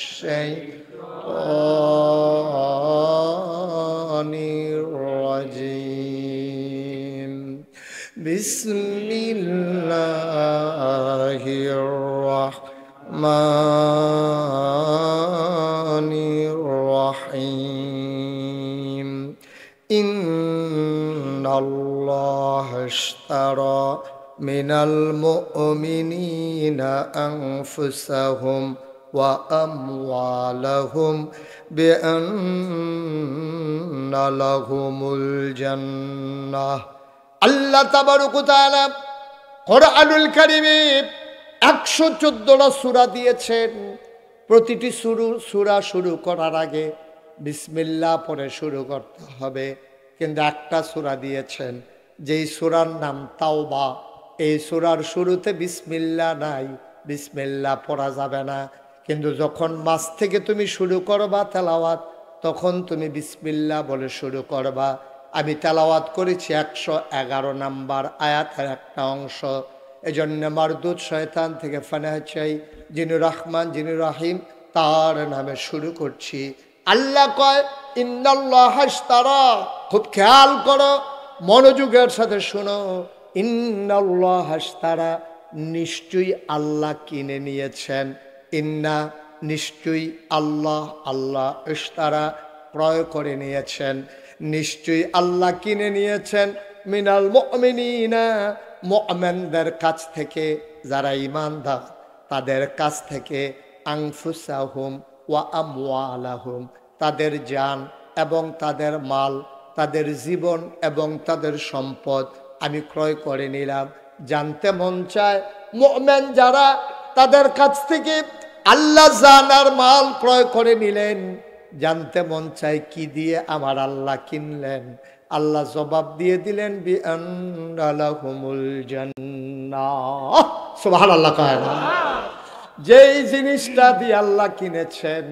শাইতানির রাজিম বিসমিল্লাহির রাহমানির রাহিম ইন্নাল্লাহা ইশতারা মিনাল মুমিনিনা আনফুসাহুম ওয়া আমওয়ালাহুম বিআন্না লাহুমুল জান্নাহ আল্লাহ তাবারক ওয়া তাআলা কোরআনুল কারীমে 114টা সূরা দিয়েছেন প্রতিটি সূরা শুরু করার আগে বিসমিল্লাহ পড়ে শুরু করতে হবে কিন্তু একটা সূরা দিয়েছেন যেই সূরার নাম তাওবা এই সূরার শুরুতে বিসমিল্লাহ নাই বিসমিল্লাহ পড়া যাবে না কিন্তু যখন মাঝ থেকে তুমি শুরু করবা তেলাওয়াত তখন তুমি বিসমিল্লাহ বলে শুরু করবা আমি তেলাওয়াত করেছি 111 নম্বর আয়াতের একটা অংশ। এজন্য মারদুদ শয়তান থেকে ফানাহ চাই, যিনি রহমান যিনি রহিম তার নামে শুরু করছি। আল্লাহ কয় ইন্নাল্লাহ আশতারা, খুব খেয়াল করো, মনোযোগের সাথে শোনো। ইন্নাল্লাহ আশতারা, নিশ্চয়ই আল্লাহ কিনে নিয়েছেন। ইন্না, নিশ্চয়ই, আল্লাহ, আল্লাহ, ইশতারা, ক্রয় করে নিয়েছেন। নিশ্চয়ই আল্লাহ কিনে নিয়েছেন মিনাল মুমিনিনা, মুমিনদের কাছ থেকে, যারা ঈমানদার তাদের কাছ থেকে, আনফুসাহুম ওয়া আমওয়ালাহুম, তাদের জান এবং তাদের মাল, তাদের জীবন এবং তাদের সম্পদ আমি ক্রয় করে নিলাম। জানতে মন চায় মুমিন যারা, তাদের কাছ থেকে আল্লাহ জান আর মাল ক্রয় করে নিলেন। জানতে মন চায় কি দিয়ে আমার আল্লাহ কিনলেন? আল্লাহ জবাব দিয়ে দিলেন বিআন্না লাহুমুল জান্নাহ। সুবহানাল্লাহ। কয় না? যেই জিনিসটা দিয়ে আল্লাহ কিনেছেন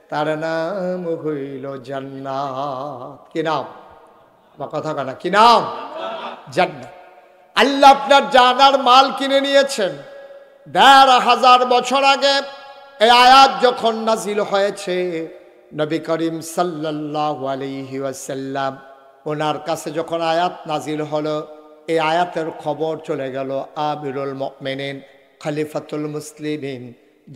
তার নাম হইল জান্নাত। কি নাম? বা কথা কানা, কি নাম? জান্নাত। আল্লাহ আপনার জানার মাল কিনে নিয়েছেন। ১৫০০ বছর আগে এই আয়াত যখন নাজিল হয়েছে, নবী করিম সাল্লাল্লাহু আলাইহি ওয়াসাল্লাম ওনার কাছে যখন আয়াত নাজিল হলো, এই আয়াতের খবর চলে গেল আমিরুল মুমিনিন, খলিফাতুল মুসলিমিন,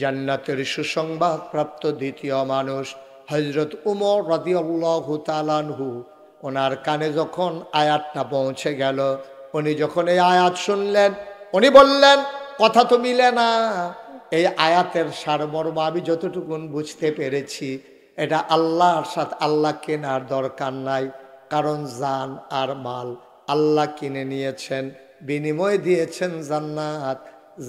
জান্নাতের সুসংবাদ প্রাপ্ত দ্বিতীয় মানুষ হযরত উমর রাদিয়াল্লাহু তাআলা আনহু, ওনার কানে যখন আয়াতটা পৌঁছে গেল, উনি যখন এই আয়াত শুনলেন, উনি বললেন কথা তো মিলে না। এই আয়াতের সারমর্ম আমি যতটুকুন বুঝতে পেরেছি, এটা আল্লাহর সাথে আল্লাহ কেনার দরকার নাই, কারণ জান আর মাল আল্লাহ কিনে নিয়েছেন, বিনিময় দিয়েছেন জান্নাত।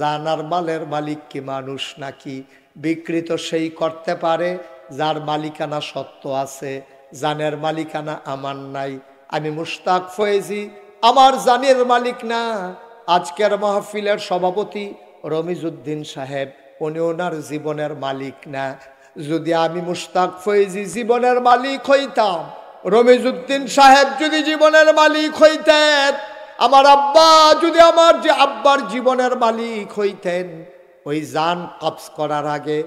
জান আর মালের মালিক কি মানুষ নাকি? বিকৃত সেই করতে পারে যার মালিকানা সত্য আছে, জানের মালিকানা আমার নাই। আমি মুশতাক ফয়েজি আমার জানের মালিক না। আজকের মাহফিলের সভাপতি রমিজউদ্দিন সাহেব, উনি ওনার জীবনের মালিক না। যদি আমি মুশতাক ফয়েজি জীবনের মালিক হইতাম, রমিজউদ্দিন সাহেব যদি জীবনের মালিক হইতেন, আমার আব্বা যদি আমার যে আব্বার জীবনের মালিক হইতেন, ওই জান কবজ করার আগে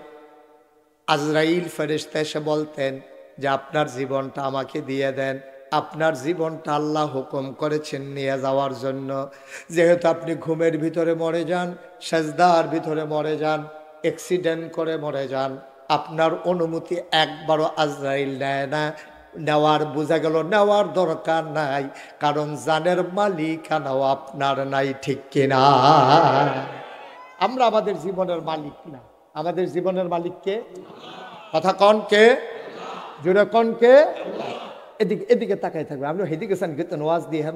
আজরাইল ফেরেশতা এসে বলতেন যে আপনার জীবনটা আমাকে দিয়ে দেন। আপনার জীবনটা আল্লাহ হুকুম করেছেন নিয়ে যাওয়ার জন্য। যেহেতু আপনি ঘুমের ভিতরে মরে যান, সেজদার ভিতরে মরে যান, অ্যাক্সিডেন্ট করে মরে যান, আপনার অনুমতি একবারও আজরাইল নেয় না। নেওয়ার, বোঝা গেল নেওয়ার দরকার নাই, কারণ জানের মালিকানাও আপনার নাই। ঠিক কিনা? আমরা আমাদের জীবনের মালিক না। আমাদের জীবনের মালিককে, কথা কন কে? জোরে কন কে? এদিকে এদিকে তাকাই থাকবে। আপনি হেদিকে চান কিন্তু ওয়াজ দিয়ে, হ্যাঁ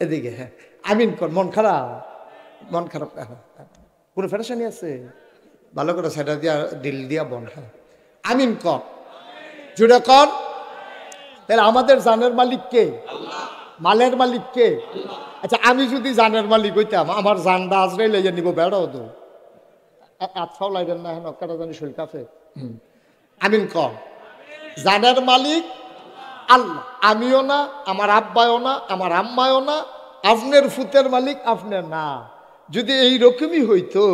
এদিকে, হ্যাঁ আমিন কর। মন খারাপ? মন খারাপ কোনো ফেরেশানি আছে? ভালো করে সেটা দিয়া দিল দিয়া বন, হ্যাঁ আমিন কর, জোরে কর। তাহলে আমাদের জানের মালিক কে? মালের মালিক কে? আচ্ছা, আমি যদি জানের মালিক হইতাম, আমার জানটা আজরাইল লইয়া নিব, বেড়াও তো আচ্ছাও লাগেন না, হ্যাঁ নক্কাটা জানি শরীর কাছে। আমিন কর। জানের মালিক আল্লাহ, আমিও না, আমার আব্বাও না, আমার আম্মাও না, আপনার ফুতের মালিক আপনার না। যদি এই রকমই হইতো,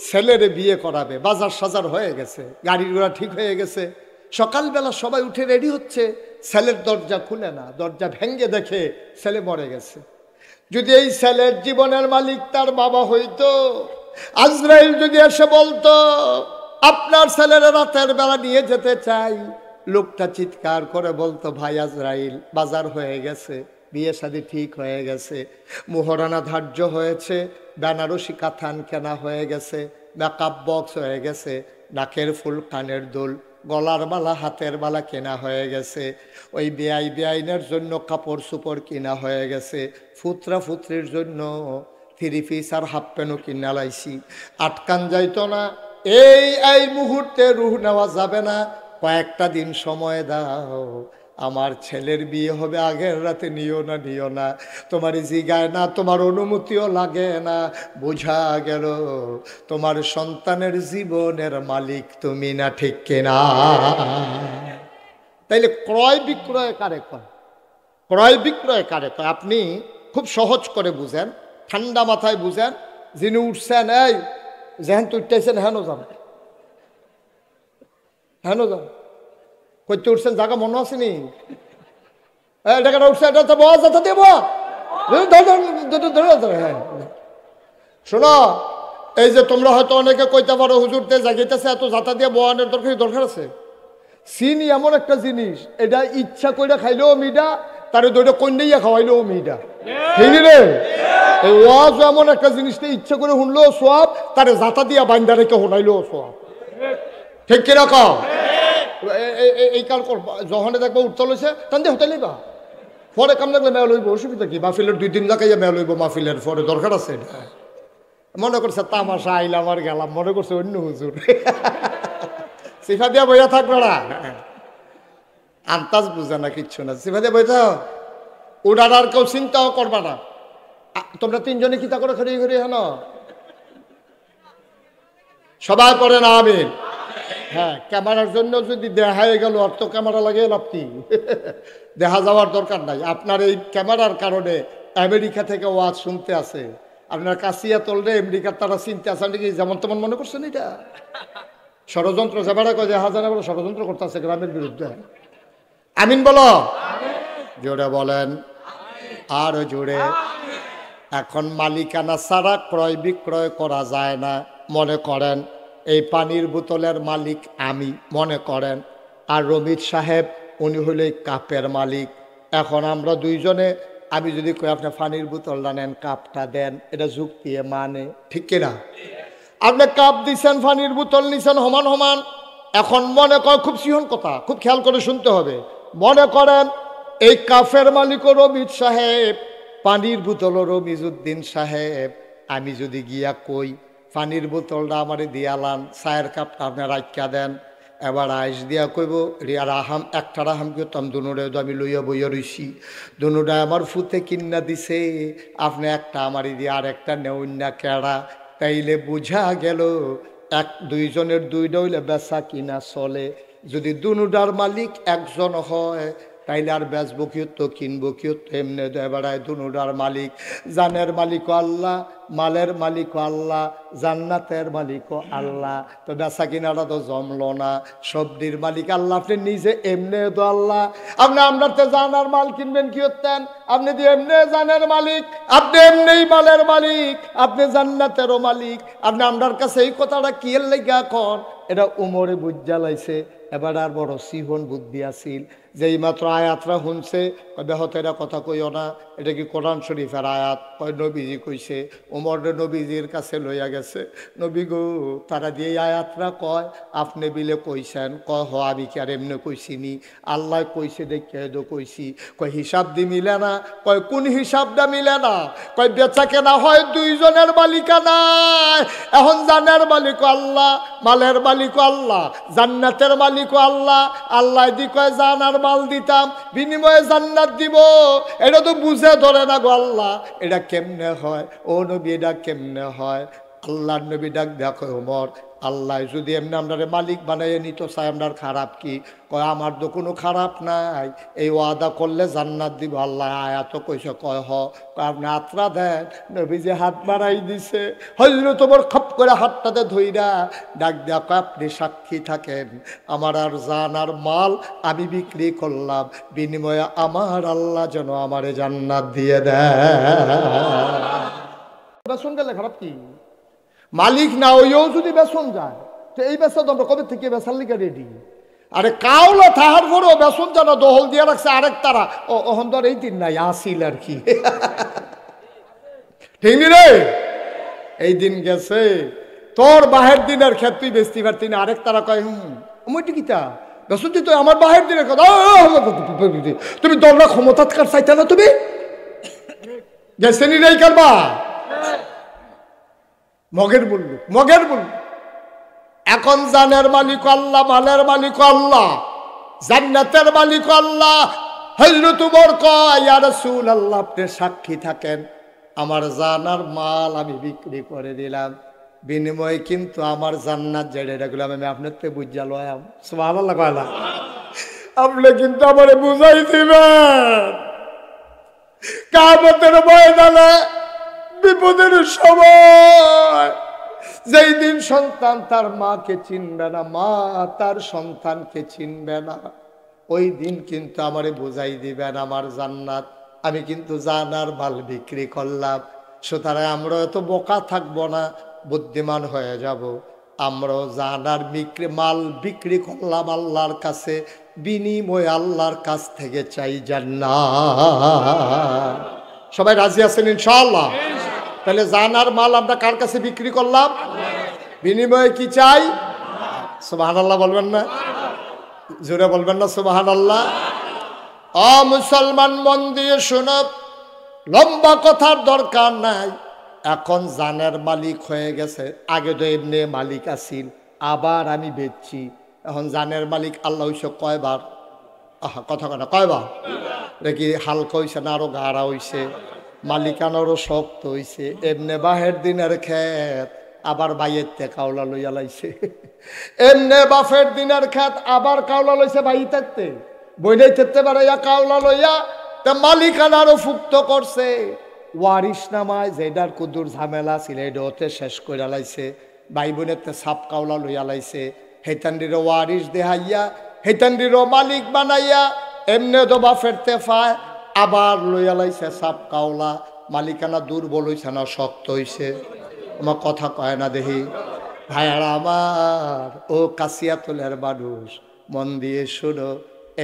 ছেলেরে বিয়ে করাবে, বাজার সাজার হয়ে গেছে, গাড়ি ঘোড়া ঠিক হয়ে গেছে, সকালবেলা সবাই উঠে রেডি হচ্ছে, ছেলের দরজা খুলে না, দরজা ভেঙ্গে দেখে ছেলে মরে গেছে। যদি এই ছেলের জীবনের মালিক তার বাবা হইতো, আজরাইল যদি এসে বলতো আপনার ছেলের রাতের বেলা নিয়ে যেতে চাই, লোকটা চিৎকার করে বলতো ভাই আজরাইল, বাজার হয়ে গেছে, বিয়ে শাদী ঠিক হয়ে গেছে, মোহরানা ধার্য হয়েছে, বেনারসি কাথান কেনা হয়ে গেছে, মেকআপ বক্স হয়ে গেছে, নাকের ফুল, কানের দুল, গলার মালা, হাতের মালা কেনা হয়ে গেছে, ওই বেআইনের জন্য কাপড় চোপড় কিনা হয়ে গেছে, ফুতরা ফুতরির জন্য থ্রি পিস আর হাফ প্যান্টও কিনা লাইছি, আটকান যাইতো না। এই মুহূর্তে রুহ নেওয়া যাবে না, কয়েকটা দিন সময় দাও, আমার ছেলের বিয়ে হবে, আগের রাতে নিও না, তোমার জিগায় না, তোমার অনুমতিও লাগে না, বোঝা গেল তোমার সন্তানের জীবনের মালিক তুমি না। ঠিক কিনা? তাইলে ক্রয় বিক্রয় কারে কয়? ক্রয় বিক্রয় কারে কয়? আপনি খুব সহজ করে বুঝেন, ঠান্ডা মাথায় বুঝেন। যিনি উঠছেন, এই যেহেন তুইটাইছেন হেন যান, হেন যান, কইতে উঠছেন জায়গা মনে আসেনি? টাকাটা উঠছে, এটা তো বস যাতে দেব। শোনো, এই যে তোমরা হয়তো অনেকে কইতে পারো হুজুরতে জাগিতেছে, এত জাতা দিয়ে বয়ানের দরকার আছে। চিনি এমন একটা জিনিস, এটা ইচ্ছা করে খাইলেও মিডা, তারে দুইটা কন্যাইয়া খাওয়াইলেও মিডা। ঠিক রে? এই ওয়াজ এমন একটা জিনিসটা ইচ্ছা করে শুনলেও সোয়াব, তারে জাতা দিয়া বাইন্দা রেখে শোনাইলেও সোয়াব। ঠিক কিরকম? এই কাল করবা, যখন দেখবো উঠতে লইছে তান দিয়ে হতে লইবা, পরে কাম লাগলে মেয়া লইব, অসুবিধা কি? মাহফিলের 2 দিন লাগাইয়া মেয়া লইব, মাহফিলের পরে দরকার আছে এটা। মনে করছে তামাশা আইলাম আর গেলাম, মনে করছে অন্য হুজুর। সিফা দিয়া বইয়া থাকবে না, আন্তাজ বুঝে না, কিচ্ছু না। সিফা দিয়া বইতে ওটার আর কেউ চিন্তাও করবা না। তোমরা 3 জনে কিতা করে খড়ি খড়ি হেন সবাই পড়ে না আমিন। হ্যাঁ, ক্যামেরার জন্য যদি দেখাই গেল, আর তো ক্যামেরা লাগিয়ে লাভ কি? দেখা যাওয়ার দরকার নাই। আপনার এই ক্যামেরার কারণে আমেরিকা থেকে ওয়াজ শুনতে আসে, আপনার কাছিয়া তলরে আমেরিকার তারা চিনতে আসেন নাকি? যেমন তেমন মনে করছেন এটা ষড়যন্ত্র। যাবারা কয় দেখা যায় না, ষড়যন্ত্র করতে আছে গ্রামের বিরুদ্ধে। আমিন বলো, জোরে বলেন, আর জোরে। এখন মালিকানা ছাড়া ক্রয় বিক্রয় করা যায় না। মনে করেন এই পানির বোতলের মালিক আমি, মনে করেন, আর রমিত সাহেব উনি হইল এই কাপের মালিক। এখন আমরা 2 জনে, আমি যদি কই আপনি পানির বোতলটা নেন, কাপটা দেন, এটা যুক্তি মানে, ঠিক কিনা? আপনি কাপ দিচ্ছেন, পানির বোতল নিছেন সমান সমান। এখন মনে কর, খুব সিহন কথা, খুব খেয়াল করে শুনতে হবে। মনে করেন এই কাপের মালিকও রমিত সাহেব, পানির বোতলও রমিজউদ্দিন সাহেব। আমি যদি গিয়া কই পানির বোতলটা আমারে দিয়ালান, চায়ের কাপটা আপনি রাখিয়া দেন, এবার আইস দিয়া কইব রিয়ার আহাম একটা আহাম করতাম, দুনোরে আমি লইয়া বইয়া রইছি, দুনোটা আমার ফুতে কিন্না দিছে, আপনি একটা আমারই দিয়ে আর একটা নেউন না কেড়া। তাইলে বুঝা গেল 1-2 জনের 2টা হইলে বেচা কিনা চলে। যদি দুনোটার মালিক একজন হয়, তাইলে আর বেচবো কিও তো কিনবো কিও তো, এমনি দেয় বেড়ায়। দুনোটার মালিক, জানের মালিকও আল্লাহ, মালের মালিকও আল্লাহ, জান্নাতের মালিকও আল্লাহ। তো বেচা কিনাটা তো জমলো না, সবজির মালিক আল্লাহ, আপনি নিজে এমনি তো আল্লাহ। আপনি আপনার তো জানার মাল কিনবেন কি হতেন? আপনি দিয়ে এমনি জানের মালিক, আপনি এমনি মালের মালিক, আপনি জান্নাতেরও মালিক। আপনি আপনার কাছে এই কথাটা কি এর লেগে এখন? এটা উমরে বুঝা লাইছে, এবার আর বড় সিহন বুদ্ধি আসিল। যেই মাত্র আয়াতরা শুনছে, বেহতে এটা কথা কইও না, এটা কি কোরআন শরীফের আয়াত? কয় নবীজি কইছে। উমর নবীজির কাছে লইয়া গেছে, নবী গো তারা দিয়ে আয়াতরা কয়, আপনি বিলে কইছেন? কয় হ, আমি কি আর এমনি কইছিনি, আল্লাহ কইছে দেখে দো কইছি। কয় হিসাব দি মিলে না। কয় কোন হিসাবটা মিলে না? কয় বেচা কেনা হয় 2 জনের মালিকানায়, এখন জানের মালিক আল্লাহ, মালের মালিক আল্লাহ, জান্নাতের মালিক আল্লাহ। আল্লাহ দি কয় জানার মাল দিতাম, বিনিময়ে জান্নাত দিব। এটা তো বুঝে ধরে না গো আল্লাহ, এটা কেমনে হয়? ও নবী, এটা কেমনে হয়? আল্লাহর নবী ডাক দেখো, ওমর, আল্লাহ যদি এমনি আপনার মালিক বানাইয়ে নিত চাই, আপনার খারাপ কি? কয় আমার তো কোনো খারাপ নাই, এই ওয়াদা করলে জান্নাত দিব। আল্লাহ আয়াত কইছে, কয় হ। আপনি আত্রা দেন। নবীজি হাত বাড়াই দিছে, হইলে তোমার খপ করে হাতটাতে ধইরা ডাক দেয়া, কয় আপনি সাক্ষী থাকেন, আমার আর জান আর মাল আমি বিক্রি করলাম, বিনিময়ে আমার আল্লাহ যেন আমারে জান্নাত দিয়ে দেয়। বেসন গেলে খারাপ কি? মালিক না ওইও যদি বেসন যায়, তো এই বেসন আমরা কবে থেকে বেসার লিখে রেডি। আরে কাউলা থাহার পরেও বেসন জানা দহল দিয়ে রাখছে আরেক তারা, ওহন ধর এই দিন নাই আসিল আর কি। ঠিক নি রে? এই দিন গেছে, তোর বাহের দিনের ক্ষেত তুই বেচতে পারতি না, আরেক তারা কয় ওইটি কিতা বেসন দিত আমার বাহের দিনের কথা। তুমি দলরা ক্ষমতাৎকার চাইতে না, তুমি গেছে নি রে কারবা মগের বলল, মগের বলল। এখন জানের মালিক আল্লাহ, মালের মালিক আল্লাহ, জান্নাতের মালিক আল্লাহ। হযরত ওমর কয়, ইয়া রাসূলুল্লাহ, আপনি সাক্ষী থাকেন, আমার জানার মাল আমি বিক্রি করে দিলাম, বিনিময়ে কিন্তু আমার জান্নাত যেটা রাখলাম আমি আপনার তো বুঝা লয়াম। সুবহানাল্লাহ কয়লা, আপনি কিন্তু আমারে বুঝাই দিবেন। কিয়ামতের ময়দানে বিপদের সময় যেই দিন সন্তান তার মাকে চিনবে না, মা তার সন্তানকে চিনবে না, ওই দিন কিন্তু আমারে বুঝাই দিবেন আমার জান্নাত আমি কিন্তু জানার মাল বিক্রি করলাম। সুতরাং আমরা এত বোকা থাকবো না, বুদ্ধিমান হয়ে যাব। আমরাও জানার মাল বিক্রি করলাম আল্লাহর কাছে, বিনিময় আল্লাহর কাছ থেকে চাই জান্নাত। সবাই রাজি আছেন ইনশাআল্লাহ? তাহলে জানার মাল আমরা কার কাছে বিক্রি করলাম? বিনিময়ে কি চাই? সুবহানাল্লাহ বলবেন না? জোরে বলবেন না সুবহানাল্লাহ? ও মুসলমান, মন দিয়ে শোনো, লম্বা কথার দরকার নাই। এখন জানের মালিক হয়ে গেছে, আগে তো এমনি মালিক আসিল, আবার আমি বেচছি। এখন জানের মালিক আল্লাহ হইছে কয়বার? কথা কথা কয়বার? দেখি হালকা হইছে না আরো গাঢ়া হইছে? মালিকানারও শক্ত হইছে। এমনি বাহের দিনের ক্ষেত আবার বাইয়ের তে কাউলা লইয়া লাইছে। এমনি বাফের দিনের ক্ষেত আবার কাউলা লইছে বাই থাকতে, বইটাই থাকতে পারে কাউলা লইয়া তা মালিকানারও ফুক্ত করছে। ওয়ারিস নামায় যেটার কুদুর ঝামেলা ছিল এটা ওতে শেষ করে লাইছে। ভাই বোনের তে সাপ কাউলা লইয়া লাইছে। হেতান্ডির ওয়ারিস দেহাইয়া হেতান্ডির মালিক বানাইয়া এমনি তো বাফের তে ফায় আবার লইয়া লাইছে সাপ কাউলা। মালিকানা দুর্বল হইছে না শক্ত হইছে? আমার কথা কয় না দেখি ভাইয়ারা আমার, ও কাশিয়াতুলের মানুষ মন দিয়ে শুনো,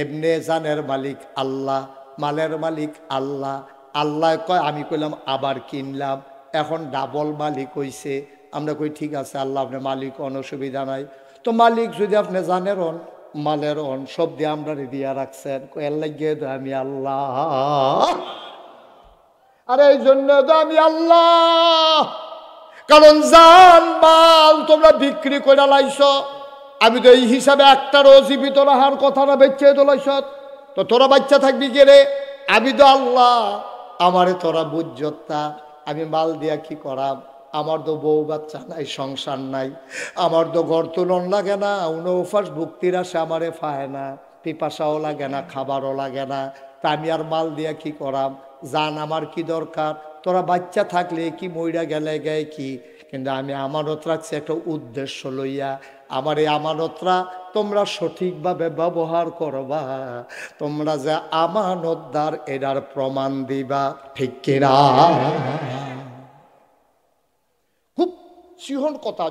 এমনে জানের মালিক আল্লাহ, মালের মালিক আল্লাহ। আল্লাহ কয় আমি কইলাম আবার কিনলাম, এখন ডাবল মালিক হইছে। আমরা কই ঠিক আছে আল্লাহ আপনি মালিক, কোনো অসুবিধা নাই। তো মালিক যদি আপনি জানের হন, মালের হন, সব দিয়ে আমরা দিয়া রাখছেন, এর লাগিয়ে তো আমি আল্লাহ। আরে এই জন্য তো আমি আল্লাহ, কারণ জান মাল তোমরা বিক্রি করে লাইছ। আমি তো এই হিসাবে একটারও জীবিত রাহার কথা না বেচে তোলাইছ, তো তোরা বাচ্চা থাকবি কে রে? আমি তো আল্লাহ, আমারে তোরা বুঝতা। আমি মাল দিয়া কি করাম? আমার তো বউ বাচ্চা নাই, সংসার নাই, আমার তো ঘর তুলন লাগে না, উনফাস ভুক্তির আসে আমারে ফায় না, পিপাসাও লাগে না, খাবারও লাগে না, তা আমি আর মাল দিয়া কি করাম? জান আমার কি দরকার? তোরা বাচ্চা থাকলে কি, মইরা গেলে গায়ে কি, কিন্তু আমি আমানত রাখছি একটা উদ্দেশ্য লইয়া। আমার এই আমানতরা তোমরা সঠিকভাবে ব্যবহার করবা, তোমরা যে আমানতদার এটার প্রমাণ দিবা, ঠিক কিনা? খুব সিহন কথা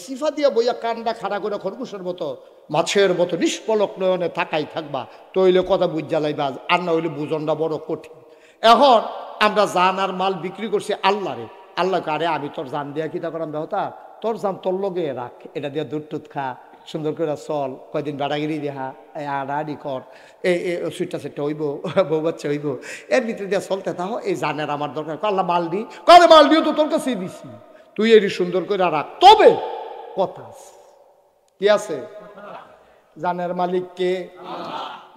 সিফা দিয়া বইয়া কান্ডা খাড়া করে খরগোশের মতো মাছের মতো নিষ্পলক নয়নে তাকাই থাকবা, তইলে কথা বুঝা লাইবা, আর না হইলে বুঝনটা বড় কঠিন। এখন আমরা জান আর মাল বিক্রি করছি আল্লাহরে। আল্লাহকে আরে আমি তোর জান দিয়া কিতা করাম দেহতা, তোর জান তোর লগে রাখ, এটা দিয়ে দুধ টুধ খা, সুন্দর করে চল, কয়দিন বাড়াগিরি দেহা, আড়াআড়ি কর, এই সুইটটা সেটটা হইব, বউ বাচ্চা হইব, এর ভিতরে দিয়ে চলতে থাকো। এই জানের আমার দরকার, আল্লাহ মাল দি, করে মাল দিও তো তোর কাছেই দিছি, তুই এরই সুন্দর করে রাখ। তবে কথা কি আছে? জানের মালিক কে?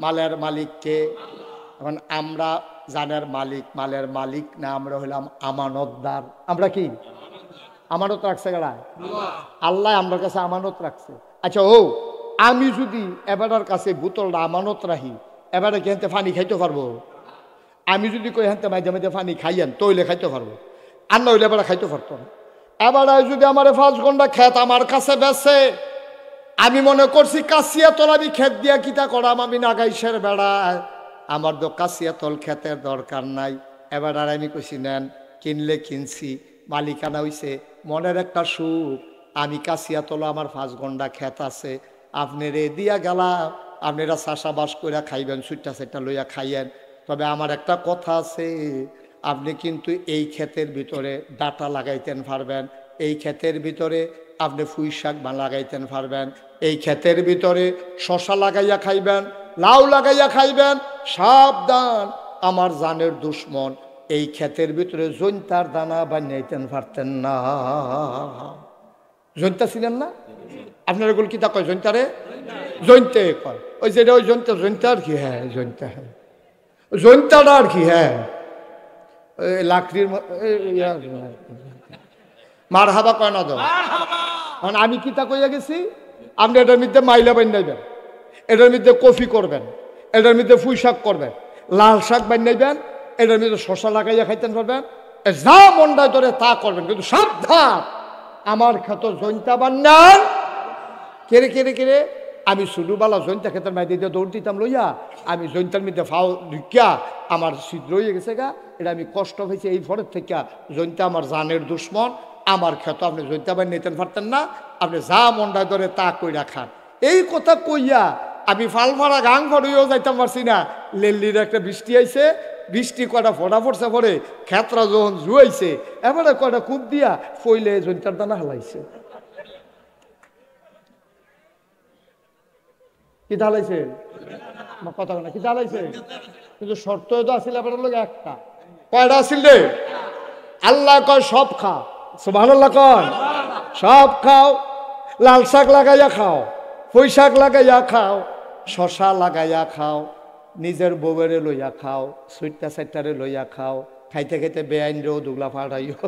মালের মালিক কে? এখন আমরা জানের মালিক, মালের মালিক না, আমরা হইলাম আমানতদার। আমরা কি আমানত রাখছে কারা? আল্লাহ আমার কাছে আমানত রাখছে। আচ্ছা, ও আমি যদি এবারের কাছে বোতলটা আমানত রাখি, এবারে কি হাতে পানি খাইতে পারবো? আমি যদি কই হাতে মাঝে মাঝে পানি খাইয়েন, তৈলে খাইতে পারবো, আর না হইলে এবারে খাইতে পারতো না। এবারে যদি আমার 5 ঘন্টা খেত আমার কাছে বেছে, আমি মনে করছি কাশিয়াতল আমি খেত দিয়া কিতা করাম, আমি নাগাইশের বেড়ায়, আমার তো কাশিয়াতল খেতের দরকার নাই। এবার আর আমি কইছি নেন, কিনলে কিনছি, মালিকানা হইছে, মনের একটা সুখ। আমি কাশিয়াতল আমার 5 ঘন্টা খেত আছে, আপনি রে দিয়া গেলাম, আপনারা চাষাবাস করে খাইবেন, সুইটটা সেটটা লইয়া খাইয়েন। তবে আমার একটা কথা আছে, আপনি কিন্তু এই ক্ষেতের ভিতরে ডাটা লাগাইতেন পারবেন, এই ক্ষেতের ভিতরে আপনি পুঁই শাক লাগাইতেন পারবেন, এই ক্ষেতের ভিতরে শশা লাগাইয়া খাইবেন, লাউ লাগাইয়া খাইবেন। সাবধান, আমার জানের দুশ্মন এই ক্ষেতের ভিতরে জৈন্তার দানা বানাইতেন পারতেন না। জৈন্তা ছিলেন না আপনার? এগুলো কি তা কয় জৈন্তারে? জৈন্তে কয়, ওই যেটা ওই জৈন্তা, জৈন্তা আর কি? হ্যাঁ জৈন্তা, হ্যাঁ জৈন্তাটা আর কি? হ্যাঁ লাকড়ির মার হাবা কয় না দাও। এখন আমি কিতা কইয়া গেছি, আপনি এটার মধ্যে মাইলা বানাইবেন, এটার মধ্যে কফি করবেন, এটার মধ্যে পুঁই শাক করবেন, লাল শাক বানাইবেন, এটার মধ্যে শশা লাগাইয়া খাইতেন পারবেন, যা মন্ডায় ধরে তা করবেন, কিন্তু সাবধান আমার ক্ষেত জৈন্তা বান্নার কেড়ে কেড়ে কেড়ে। আমি ছোটবেলা জৈন্তা ক্ষেতের মাই দিয়ে দৌড় দিতাম লইয়া, আমি জৈন্তার মধ্যে ফাও ঢুকিয়া আমার ছিদ্র হয়ে গেছে গা, এটা আমি কষ্ট হয়েছে এই ফরের থেকে। জৈন্তা আমার জানের দুশ্মন, আমার ক্ষেত আপনি জৈন্তা বান নিতেন পারতেন না, আপনি যা মন্ডায় ধরে তা কইরা খান। এই কথা কইয়া আমি ফালফাড়া গাং ফড়িয়েও যাইতাম পারছি না। লেল্লির একটা বৃষ্টি আইছে, বৃষ্টি কয়টা ফোটা পড়ছে, পরে খেতরা যখন জুয়াইছে, এবারে কয়টা কূপ দিয়া ফইলে জৈন্তার দানা হালাইছে। কি ঢালাইছে কথা না, কি ঢালাইছে? কিন্তু শর্ত তো আসিল আপনার লোক একটা, কয়টা আসিল রে? আল্লাহ কয় সব খাও, সুবহানাল্লাহ কয় সব খাও, লাল শাক লাগাইয়া খাও, পুঁই শাক লাগাইয়া খাও, শশা লাগাইয়া খাও, নিজের বউয়েরে লইয়া খাও, সুইটটা সাইটটারে লইয়া খাও, খাইতে খাইতে বেআইনরেও দুগলা ফাটাইও,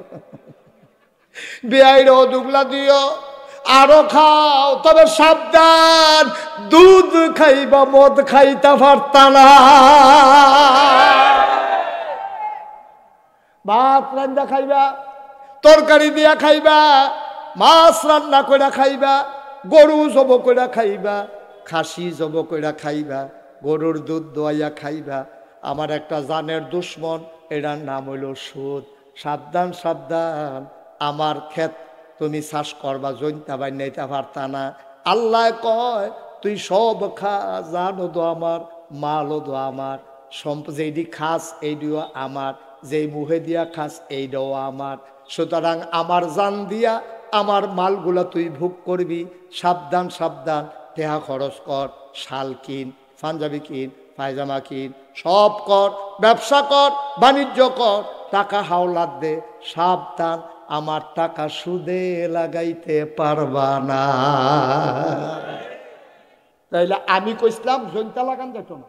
বেআইনরেও দুগলা দিও, আরো খাও, তবে সাবধান দুধ খাইবা মদ খাইতে পারতা না। ভাত রান্না খাইবা, তরকারি দিয়া খাইবা, মাছ রান্না করে খাইবা, গরু জব করে খাইবা, খাসি জব করে খাইবা, গরুর দুধ দোয়াইয়া খাইবা। আমার একটা জানের দুশ্মন, এটার নাম হইল সুদ। সাবধান সাবধান আমার ক্ষেত তুমি চাষ করবা, জৈন্তা বাই নাইতে পারতা না। আল্লাহ কয় তুই সব খা, জানো তো আমার, মালও তো আমার, যেইটি খাস এইটিও আমার, যেই মুহে দিয়া খাস এইটাও আমার। সুতরাং আমার জান দিয়া আমার মালগুলা তুই ভোগ করবি। সাবধান সাবধান, টেহা খরচ কর, শাল কিন, পাঞ্জাবি কিন, পায়জামা কিন, সব কর, ব্যবসা কর, বাণিজ্য কর, টাকা হাওলাত দে। সাবধান আমার টাকা সুদে লাগাইতে পারবা না। তাইলে আমি কইসলাম জৈন্তা লাগান যেত না,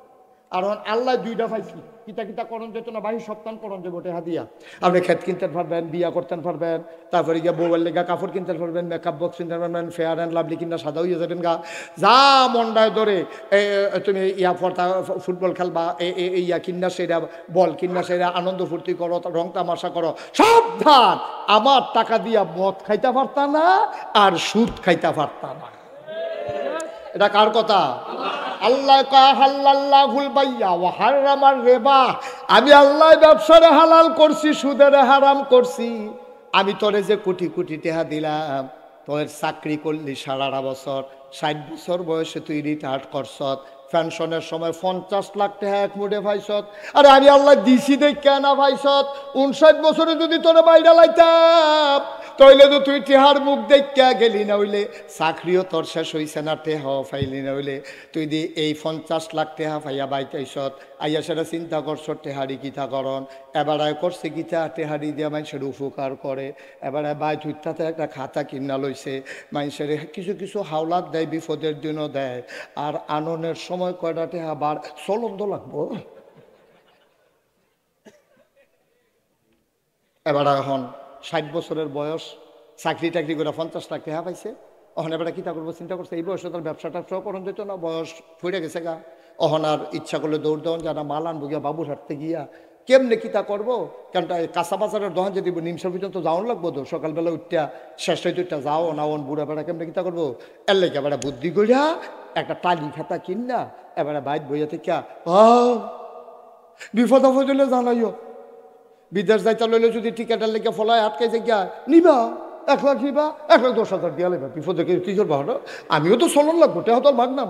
আর আল্লাহ দুইটা পাইছি, কিতা কিতা করণ যেত না, বাহির সপ্তাহ করণ যে গোটে হাদিয়া। আপনি খেত কিনতে পারবেন, বিয়া করতে পারবেন, তারপরে গিয়ে বউয়ের লেগা কাপড় কিনতে পারবেন, মেকআপ বক্স কিনতে পারবেন, ফেয়ার অ্যান্ড লাভলি কিনা সাদা হইয়া যাবেন গা। যা মন্ডায় ধরে তুমি ইয়া ফর্তা ফুটবল খেলবা, ইয়া কিনা সেরা, বল কিনা সেরা, আনন্দ ফুর্তি করো, রং তামাশা করো। সাবধান আমার টাকা দিয়া মদ খাইতে পারতা না, আর সুদ খাইতে পারতা না। এটা কার কথা? আল্লাহ কয় হাল্লাল্লাহুল বাইয়া ওয়া হারামার রিবা, আমি আল্লাহ ব্যবসারে হালাল করছি, সুদের হারাম করছি। আমি তোরে যে কোটি কোটি টাকা দিলাম, তোর চাকরি করলি 18.5 বছর, 60 বছর বয়সে তুই রিটায়ার্ড করছত, পেনশনের সময় 50 লাখ টাকা এক মুঠে পাইছত। আরে আমি আল্লাহ দিছি দেখা না পাইছত। 59 বছরে যদি তোরে বাইরে লাইতাম, তাইলে তো তুই টেহার মুখ দেখা গেলি না, হইলে চাকরিও তোর শেষ হইছে না, টেহাও পাইলি না, হইলে তুই দি এই 50 লাখ টেহা পাইয়া বাইতাইছত। আইয়া সেটা চিন্তা করছ টেহারি কিতা করন, এবারায় করছে কিতা, টেহারি দিয়া মানুষের উপকার করে। এবারে বাই তুইটাতে একটা খাতা কিনা লইছে, মানুষের কিছু কিছু হাওলাত দেয়, বিপদের দিনও দেয়, আর আননের সময় কয়টা টেহা বার চলন্দ লাগবো। এবার এখন 60 বছরের বয়স, চাকরি টাকরি করে 50 লাখ টাকা পাইছে। অহন এবার কিতা করবো চিন্তা করছে, এই বয়সে তার ব্যবসাটা করণ যেত না, বয়স ফুরে গেছে গা। অহন আর ইচ্ছা করলে দৌড় দেওয়ান যারা মাল আনবো গিয়া বাবুর হাঁটতে গিয়া কেমনে কিতা করবো, কারণ কাঁচা বাজারের দোকান যদি নিমসার পর্যন্ত যাওয়ান লাগবো, তো সকালবেলা উঠটা শেষ হইতে উঠটা যাও না, ওন বুড়া বেড়া কেমনে কিতা করবো। এর লেগে এবার বুদ্ধি করিয়া একটা টালি খাতা কিনা এবারে বাইর বইয়া থেকে বিপদ আপদ হইলে জানাইও। বিদেশ যাইতে লইলে যদি টিকেটের লেগে ফলায় আটকাই গিয়া নিবা 1 লাখ, নিবা 1,10,000 দিয়া লেবা, বিপদে কি করবা হলো, আমিও তো চলন লাগবো, টেহা তোর ভাগ না।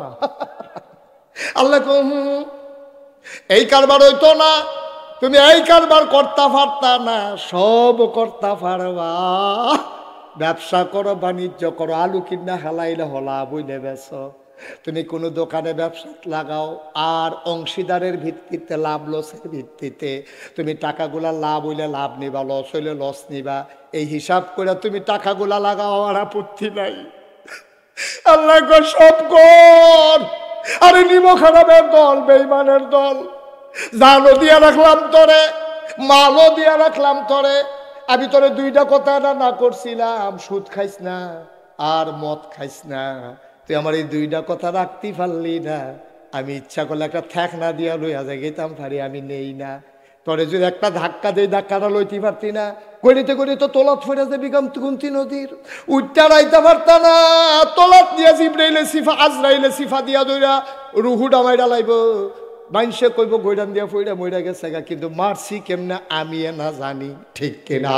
আল্লাহ এই কারবার হইতো না, তুমি এই কারবার করতে পারতা না, সব করতে পারবা। ব্যবসা করো, বাণিজ্য করো, আলু কিনা হালাইলে হলা বইলে বেছ, তুমি কোনো দোকানে ব্যবসা লাগাও, আর অংশীদারের ভিত্তিতে, লাভ লসের ভিত্তিতে তুমি টাকাগুলা লাভ হইলে লাভ নিবা, লস হইলে লস নিবা, এই হিসাব করে তুমি টাকাগুলা লাগাও, আর আপত্তি নাই। আল্লাহ সব কর। আরে নিম খারাপের দল, বেঈমানের দল, জানও দিয়া রাখলাম তোরে, মালও দিয়া রাখলাম তোরে, আমি তোরে 2টা কথা না করছিলাম, সুদ খাইস না আর মদ খাইস না। তুই আমার এই 2টা কথা রাখতে পারলি না। আমি ইচ্ছা করলে একটা ঠেক না দিয়া লইয়া যাই গেতাম পারি, আমি নেই না। তোরে যদি একটা ধাক্কা দেই ধাক্কাটা লইতে পারতি না, গড়িতে গড়িতে তলাত ফেরা যাবি গুমতি নদীর, উঠটা রাইতে পারতা না, তলাত দিয়া জিব্রাইলে সিফা আজরাইলে সিফা দিয়া দইরা রুহু ডামাইডা লাইব, মানুষে কইব গৈরান দিয়া ফইরা মইরা গেছে গা, কিন্তু মারছি কেমনে আমি না জানি, ঠিক কিনা?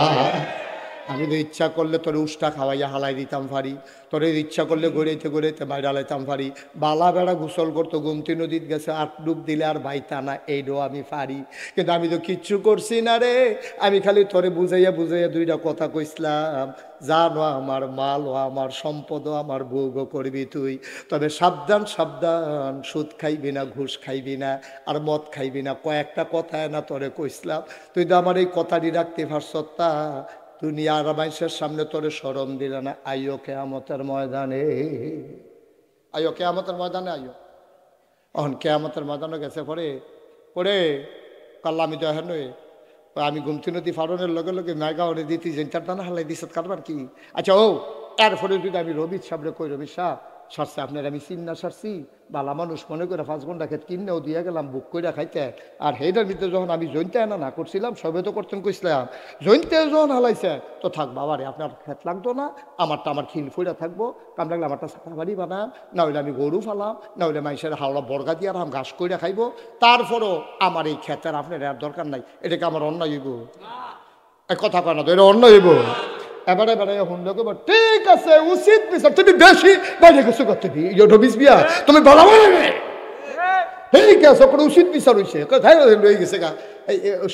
আমি তো ইচ্ছা করলে তোর উষ্টা খাওয়াইয়া হালাই দিতাম পারি, তোর ইচ্ছা করলে গড়াইতে গড়াইতে মাইরা লাইতাম পারি, বালা বেড়া গোসল করতো গুমতি নদীত গেছে 8 ডুব দিলে আর বাইতা না, এইটাও আমি পারি, কিন্তু আমি তো কিচ্ছু করছি না রে। আমি খালি তোরে বুঝাইয়া বুঝাইয়া 2টা কথা কইসলাম, জানো আমার মাল ও আমার সম্পদ ও আমার ভোগ করবি তুই, তবে সাবধান সাবধান, সুদ খাইবি না, ঘুষ খাইবি না, আর মদ খাইবি না। কয়েকটা কথা না তোরে কইসলাম, তুই তো আমার এই কথাটি রাখতে পারছ তা দুনিয়ার মানুষের সামনে তোরে শরম দিলে না। আইও কিয়ামতের ময়দানে, আইও কিয়ামতের ময়দানে, আইও। অহন কিয়ামতের ময়দানে গেছে পরে পরে কাল্লা আমি তো এখন আমি গুমতি নদী ফারনের লগে লগে মেগাওয়ারে দিতি জেন্টার দানা হালাই দিস কারবার কি। আচ্ছা ও এরপরে যদি আমি রবির সামনে কই, রবি শাহ সারছে আপনার আমি চিন্না সারছি, বালা মানুষ মনে করে 5 ঘন্টা খেত কিনেও দিয়ে গেলাম বুক করে খাইতে, আর সেইটার ভিতরে যখন আমি জৈনতে না করছিলাম, সবে তো করতেন কইসলাম, জৈনতে যখন হালাইছে তো থাক বাবারে আপনার খেত লাগতো না, আমারটা আমার খিল ফুইরা থাকবো, কাম লাগলে আমারটা সাফা বাড়ি বানাম, না হইলে আমি গরু ফালাম, না হইলে মানুষের হাওড়া বর্গা দিয়ে আরাম ঘাস করে খাইবো, তারপরও আমার এই খেতের আপনার আর দরকার নাই, এটাকে আমার অন্যায় হইব, কথা কয় না তো, এটা অন্যায় হইব। এবারে বেড়াই হুন্ড করবো, ঠিক আছে উচিত বিচার, তুমি বেশি বাইরে গেছো করতে বিয়া তুমি বলা ঠিক আছে, ওখানে উচিত বিচার হয়েছে রয়ে গেছে গা।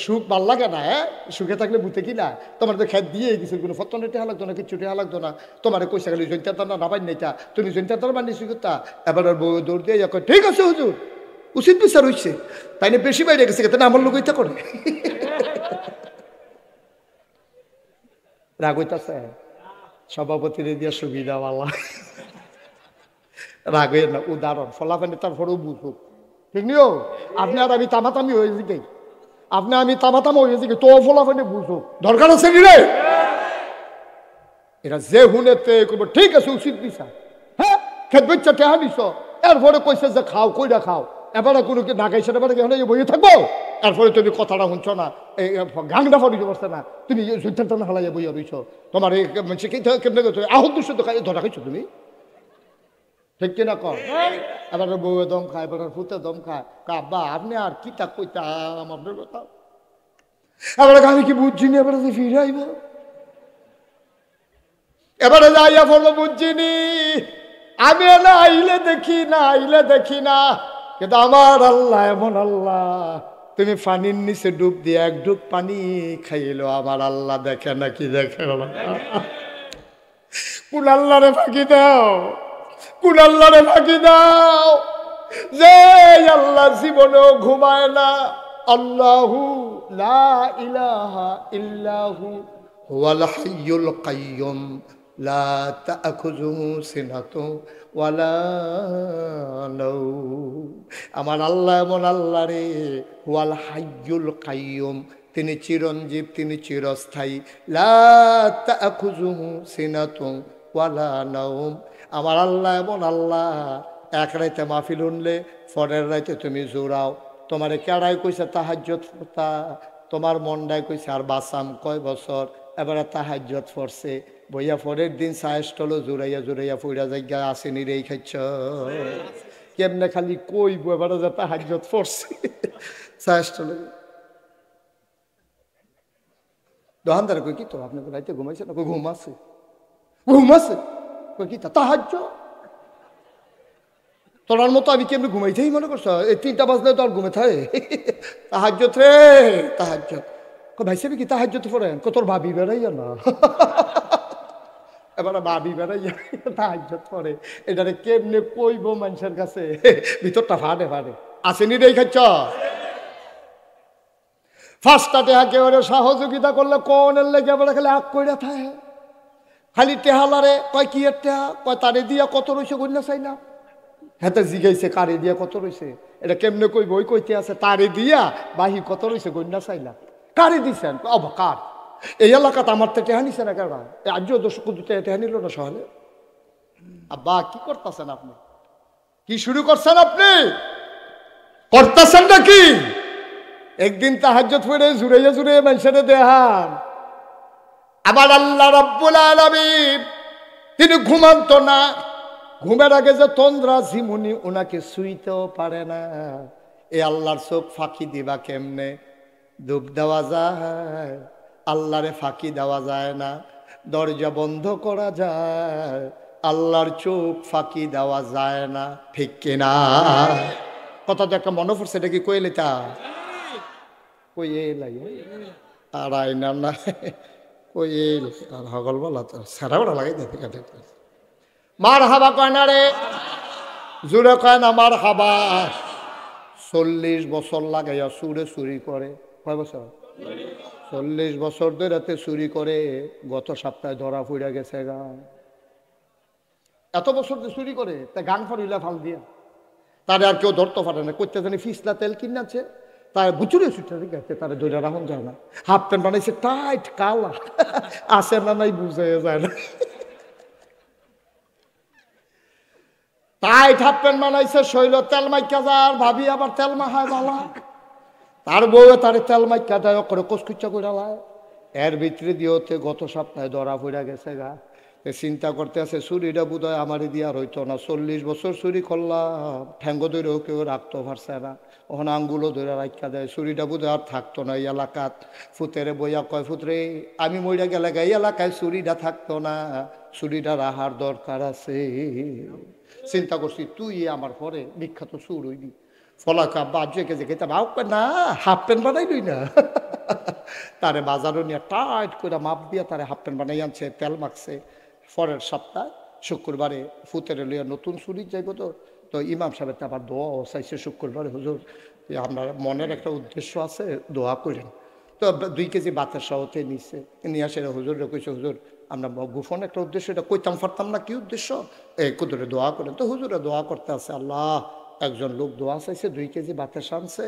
সুখ ভাল লাগে না, হ্যাঁ সুখে থাকলে বুঝতে কি না, তোমার তো খেত দিয়ে গেছে, কোনো ফতনে টেহা লাগতো না, কিছু টেহা লাগতো না, তোমার কইসা গেলে জৈন্তার তার না পাই নাইতা, তুমি জৈন্তার তার বানিয়েছি করতা। এবার বউ দৌড় দিয়ে ঠিক আছে হুজুর উচিত বিচার হয়েছে, তাই না বেশি বাইরে গেছে তাই না আমার লোক ইচ্ছা করে রাগ হইতাছে সভাপতির দিয়া সুবিধা বালা রাগ হইয়া না, উদাহরণ ফলাফানি তারপরেও বুঝুক, ঠিক নিও। আপনি আর আমি তামাতামি হয়ে যাই, আপনি আমি তামাতামা হয়ে যাই, তো ফলাফানি বুঝুক, দরকার আছে নি রে। এরা যে হুনেতে করবো ঠিক আছে উচিত বিচার, হ্যাঁ খেত বেচা টেহা দিছ, এরপরে কইছে যে খাও কইরা খাও, এবারে কোনো কি না খাইছে, এবারে বইয়ে থাকবো, এরপরে তুমি কথাটা শুনছ না, এই গাংটা ফরিতে পারছে না, তুমি যুদ্ধের টানা হালাইয়া বইয়া রইছ, তোমার এই কেমনে আহত দুশো তো ধরা খাইছো তুমি, ঠিক কিনা কর। এবার বউয়ে দম খায়, এবার ফুতে দম খায়, কাব্বা আপনি আর কি তা কইতাম আপনার কথা, এবার আমি কি বুঝছি না, এবারে যে ফিরে আইব, এবারে যাইয়া বলবো বুঝছিনি, আমি না আইলে দেখি না, আইলে দেখি না, কিন্তু আমার আল্লাহ এমন আল্লাহ, তুমি পানির নিচে ডুব দিয়ে 1 ডুব পানি খাইলো, আমার আল্লাহ দেখে নাকি দেখে না, কোন আল্লাহ রে ফাঁকি দাও, কোন আল্লাহ রে ফাঁকি দাও, যে আল্লাহ জীবনেও ঘুমায় না, আল্লাহু লা ইলাহা ইল্লাহু হুয়াল হাইয়ুল কাইয়ুম লা তাখুযুহু সিনাতুন ওয়ালা নাওম। আমার আল্লাহ এমন আল্লাহ রে, হুয়াল হাইয়ুল কাইয়ুম, তিনি চিরঞ্জীব, তিনি চিরস্থায়ী, লা তাখুযুহু সিনাতুন ওয়ালা নাওম। আমার আল্লাহ এমন আল্লাহ, এক রাইতে মাহফিল উনলে পরের রাইতে তুমি জোড়াও, তোমারে কেড়াই কইছে তাহাজ্জুদ পড়তা, তোমার মনটাই কইছে আর বাসাম কয় বছর, এবারে তাহাজ্জুদ পড়ছে, বইয়া পরের দিন সাহেস্টলো জোড়াইয়া জোড়াইয়া ফুইরা জায়গা আসেনি রে খাইছ, কেমনে খালি কইব এবারে যে তাহাজ্জুদ পড়ছে সাহেস্টলো। দোকানদার কই কি তো আপনি রাইতে ঘুমাইছে না, ঘুম আছে, ঘুম আছে, কই কি তাহাজ্জুদ, তোরার মতো আমি কেমনি ঘুমাইতেই মনে করছো, এই 3টা বাজলে তো আর ঘুমে থাকে, তাহাজ্জুদ রে তাহাজ্জুদ, ভাই সাহেব কি তাহাজ্জুদ পড়েন, তোর ভাবি বেড়াইয়া না, এবারে ভাবি বেড়াইয়া তাহাজ্জুদ পড়ে, এটারে কেমনে কইব মানুষের কাছে, ভিতরটা ফাটে ফাটে, আসেনি রে খাচ্ছ। ফার্স্টটা টেহা কেউ সহযোগিতা করলে কোনের লেগে এবারে খালি আগ কইরা থাকে, খালি টেহালারে কয় কি এর টেহা, কয় তারে দিয়া কত রয়েছে গন্যা চাই না, হেতে জিগাইছে কারে দিয়া কত রয়েছে, এটা কেমনে কই বই কইতে আছে, তারে দিয়া বাহি কত রয়েছে গন্যা চাইলা, কারে দিছেন, অবা কার, এই এলাকাতে আমার তো টেহা নিছে না কেনা, আজও দর্শক টেহা নিল না সহলে। আব্বা কি করতেছেন আপনি, কি শুরু করছেন আপনি, করতেছেন নাকি, একদিন তাহাজ্জুদ পড়ে জুড়ে জুড়ে মানুষের দেহান। আবার আল্লাহ রাব্বুল আলামিন তিনি ঘুমান্ত না, ঘুমের আগে যে তন্দ্রা ঝিমুনি ওনাকে শুইতেও পারে না। এ আল্লাহর চোখ ফাঁকি দিবা কেমনে? ডুব দেওয়া যায়, আল্লাহরে ফাঁকি দেওয়া যায় না। দরজা বন্ধ করা যায়, আল্লাহর চোখ ফাঁকি দেওয়া যায় না। ঠিক কিনা? কথা তো একটা মনে পড়ছে, এটা কি কইলে তা কই লাগে আর আইনা না কই আর হগল বলা তো সারা বড় লাগে দেখতে কাটে। মার হাবা কয় না রে, জুড়ে কয় না মার হাবা। 40 বছর লাগাইয়া সুরে চুরি করে। কয় বছর? 40 বছর ধরে চুরি করে। গত সপ্তাহে ধরা পড়ে গেছে গান। এত বছর চুরি করে তা গান ফরিলা ফাল দিয়া তারে আর কেউ ধরতে পারে না। করতে জানি ফিসলা তেল কিনাছে, তার বুচুরে ছুটে গেছে, তারা দইটা রাখুন যায় না। হাফ প্যান্ট বানাইছে টাইট কালা, আসে না নাই বুঝে যায় না। টাইট হাফ প্যান্ট বানাইছে, শৈল তেল মাইকা যার, ভাবি আবার তেল মাখায় বালা। তার বউ তারে তেল মাইকা দেয় করে কচকুচ্চা করে লায়। এর ভিতরে দিয়েতে গত সপ্তাহে ধরা পড়ে গেছে গা। চিন্তা করতে আছে চুরিটা বোধ হয় আমারই দিয়া রইতো না। 40 বছর চুরি করলাম, ঠ্যাঙ্গ ধরেও কেউ রাখতে পারছে না। ওখানে আঙ্গুলো ধরে রাখা দেয়, চুরিটা বোধ আর থাকতো না এই এলাকাত। ফুতেরে বইয়া কয়, ফুতরে আমি মইরা গেলে এই এলাকায় চুরিটা থাকতো না, চুরিটা রাহার দরকার আছে। চিন্তা করছি তুই আমার পরে বিখ্যাত চুর হইবি। ফলাকা বাজে কেজে খেতে না, হাফ প্যান্ট বানাই লই না। তারে বাজারও নিয়ে টাইট করে মাপ দিয়া তারে হাফ প্যান্ট বানাই আনছে, তেল মাখছে। পরের সপ্তাহ শুক্রবারে ফুতের লইয়া নতুন চুরি যাইব। তো ইমাম সাহেব আবার দোয়াও চাইছে শুক্রবারে, হুজুর আপনার মনের একটা উদ্দেশ্য আছে, দোয়া করেন। তো 2 কেজি বাতের সহতে নিচ্ছে, নিয়ে আসে হুজুরে কইছে, হুজুর আমরা গোপন একটা উদ্দেশ্য, এটা কইতাম পারতাম না কি উদ্দেশ্য, এই কুদুরে দোয়া করেন। তো হুজুরে দোয়া করতে আছে। আল্লাহ, একজন লোক দোয়া চাইছে, 2 কেজি বাতের সানছে,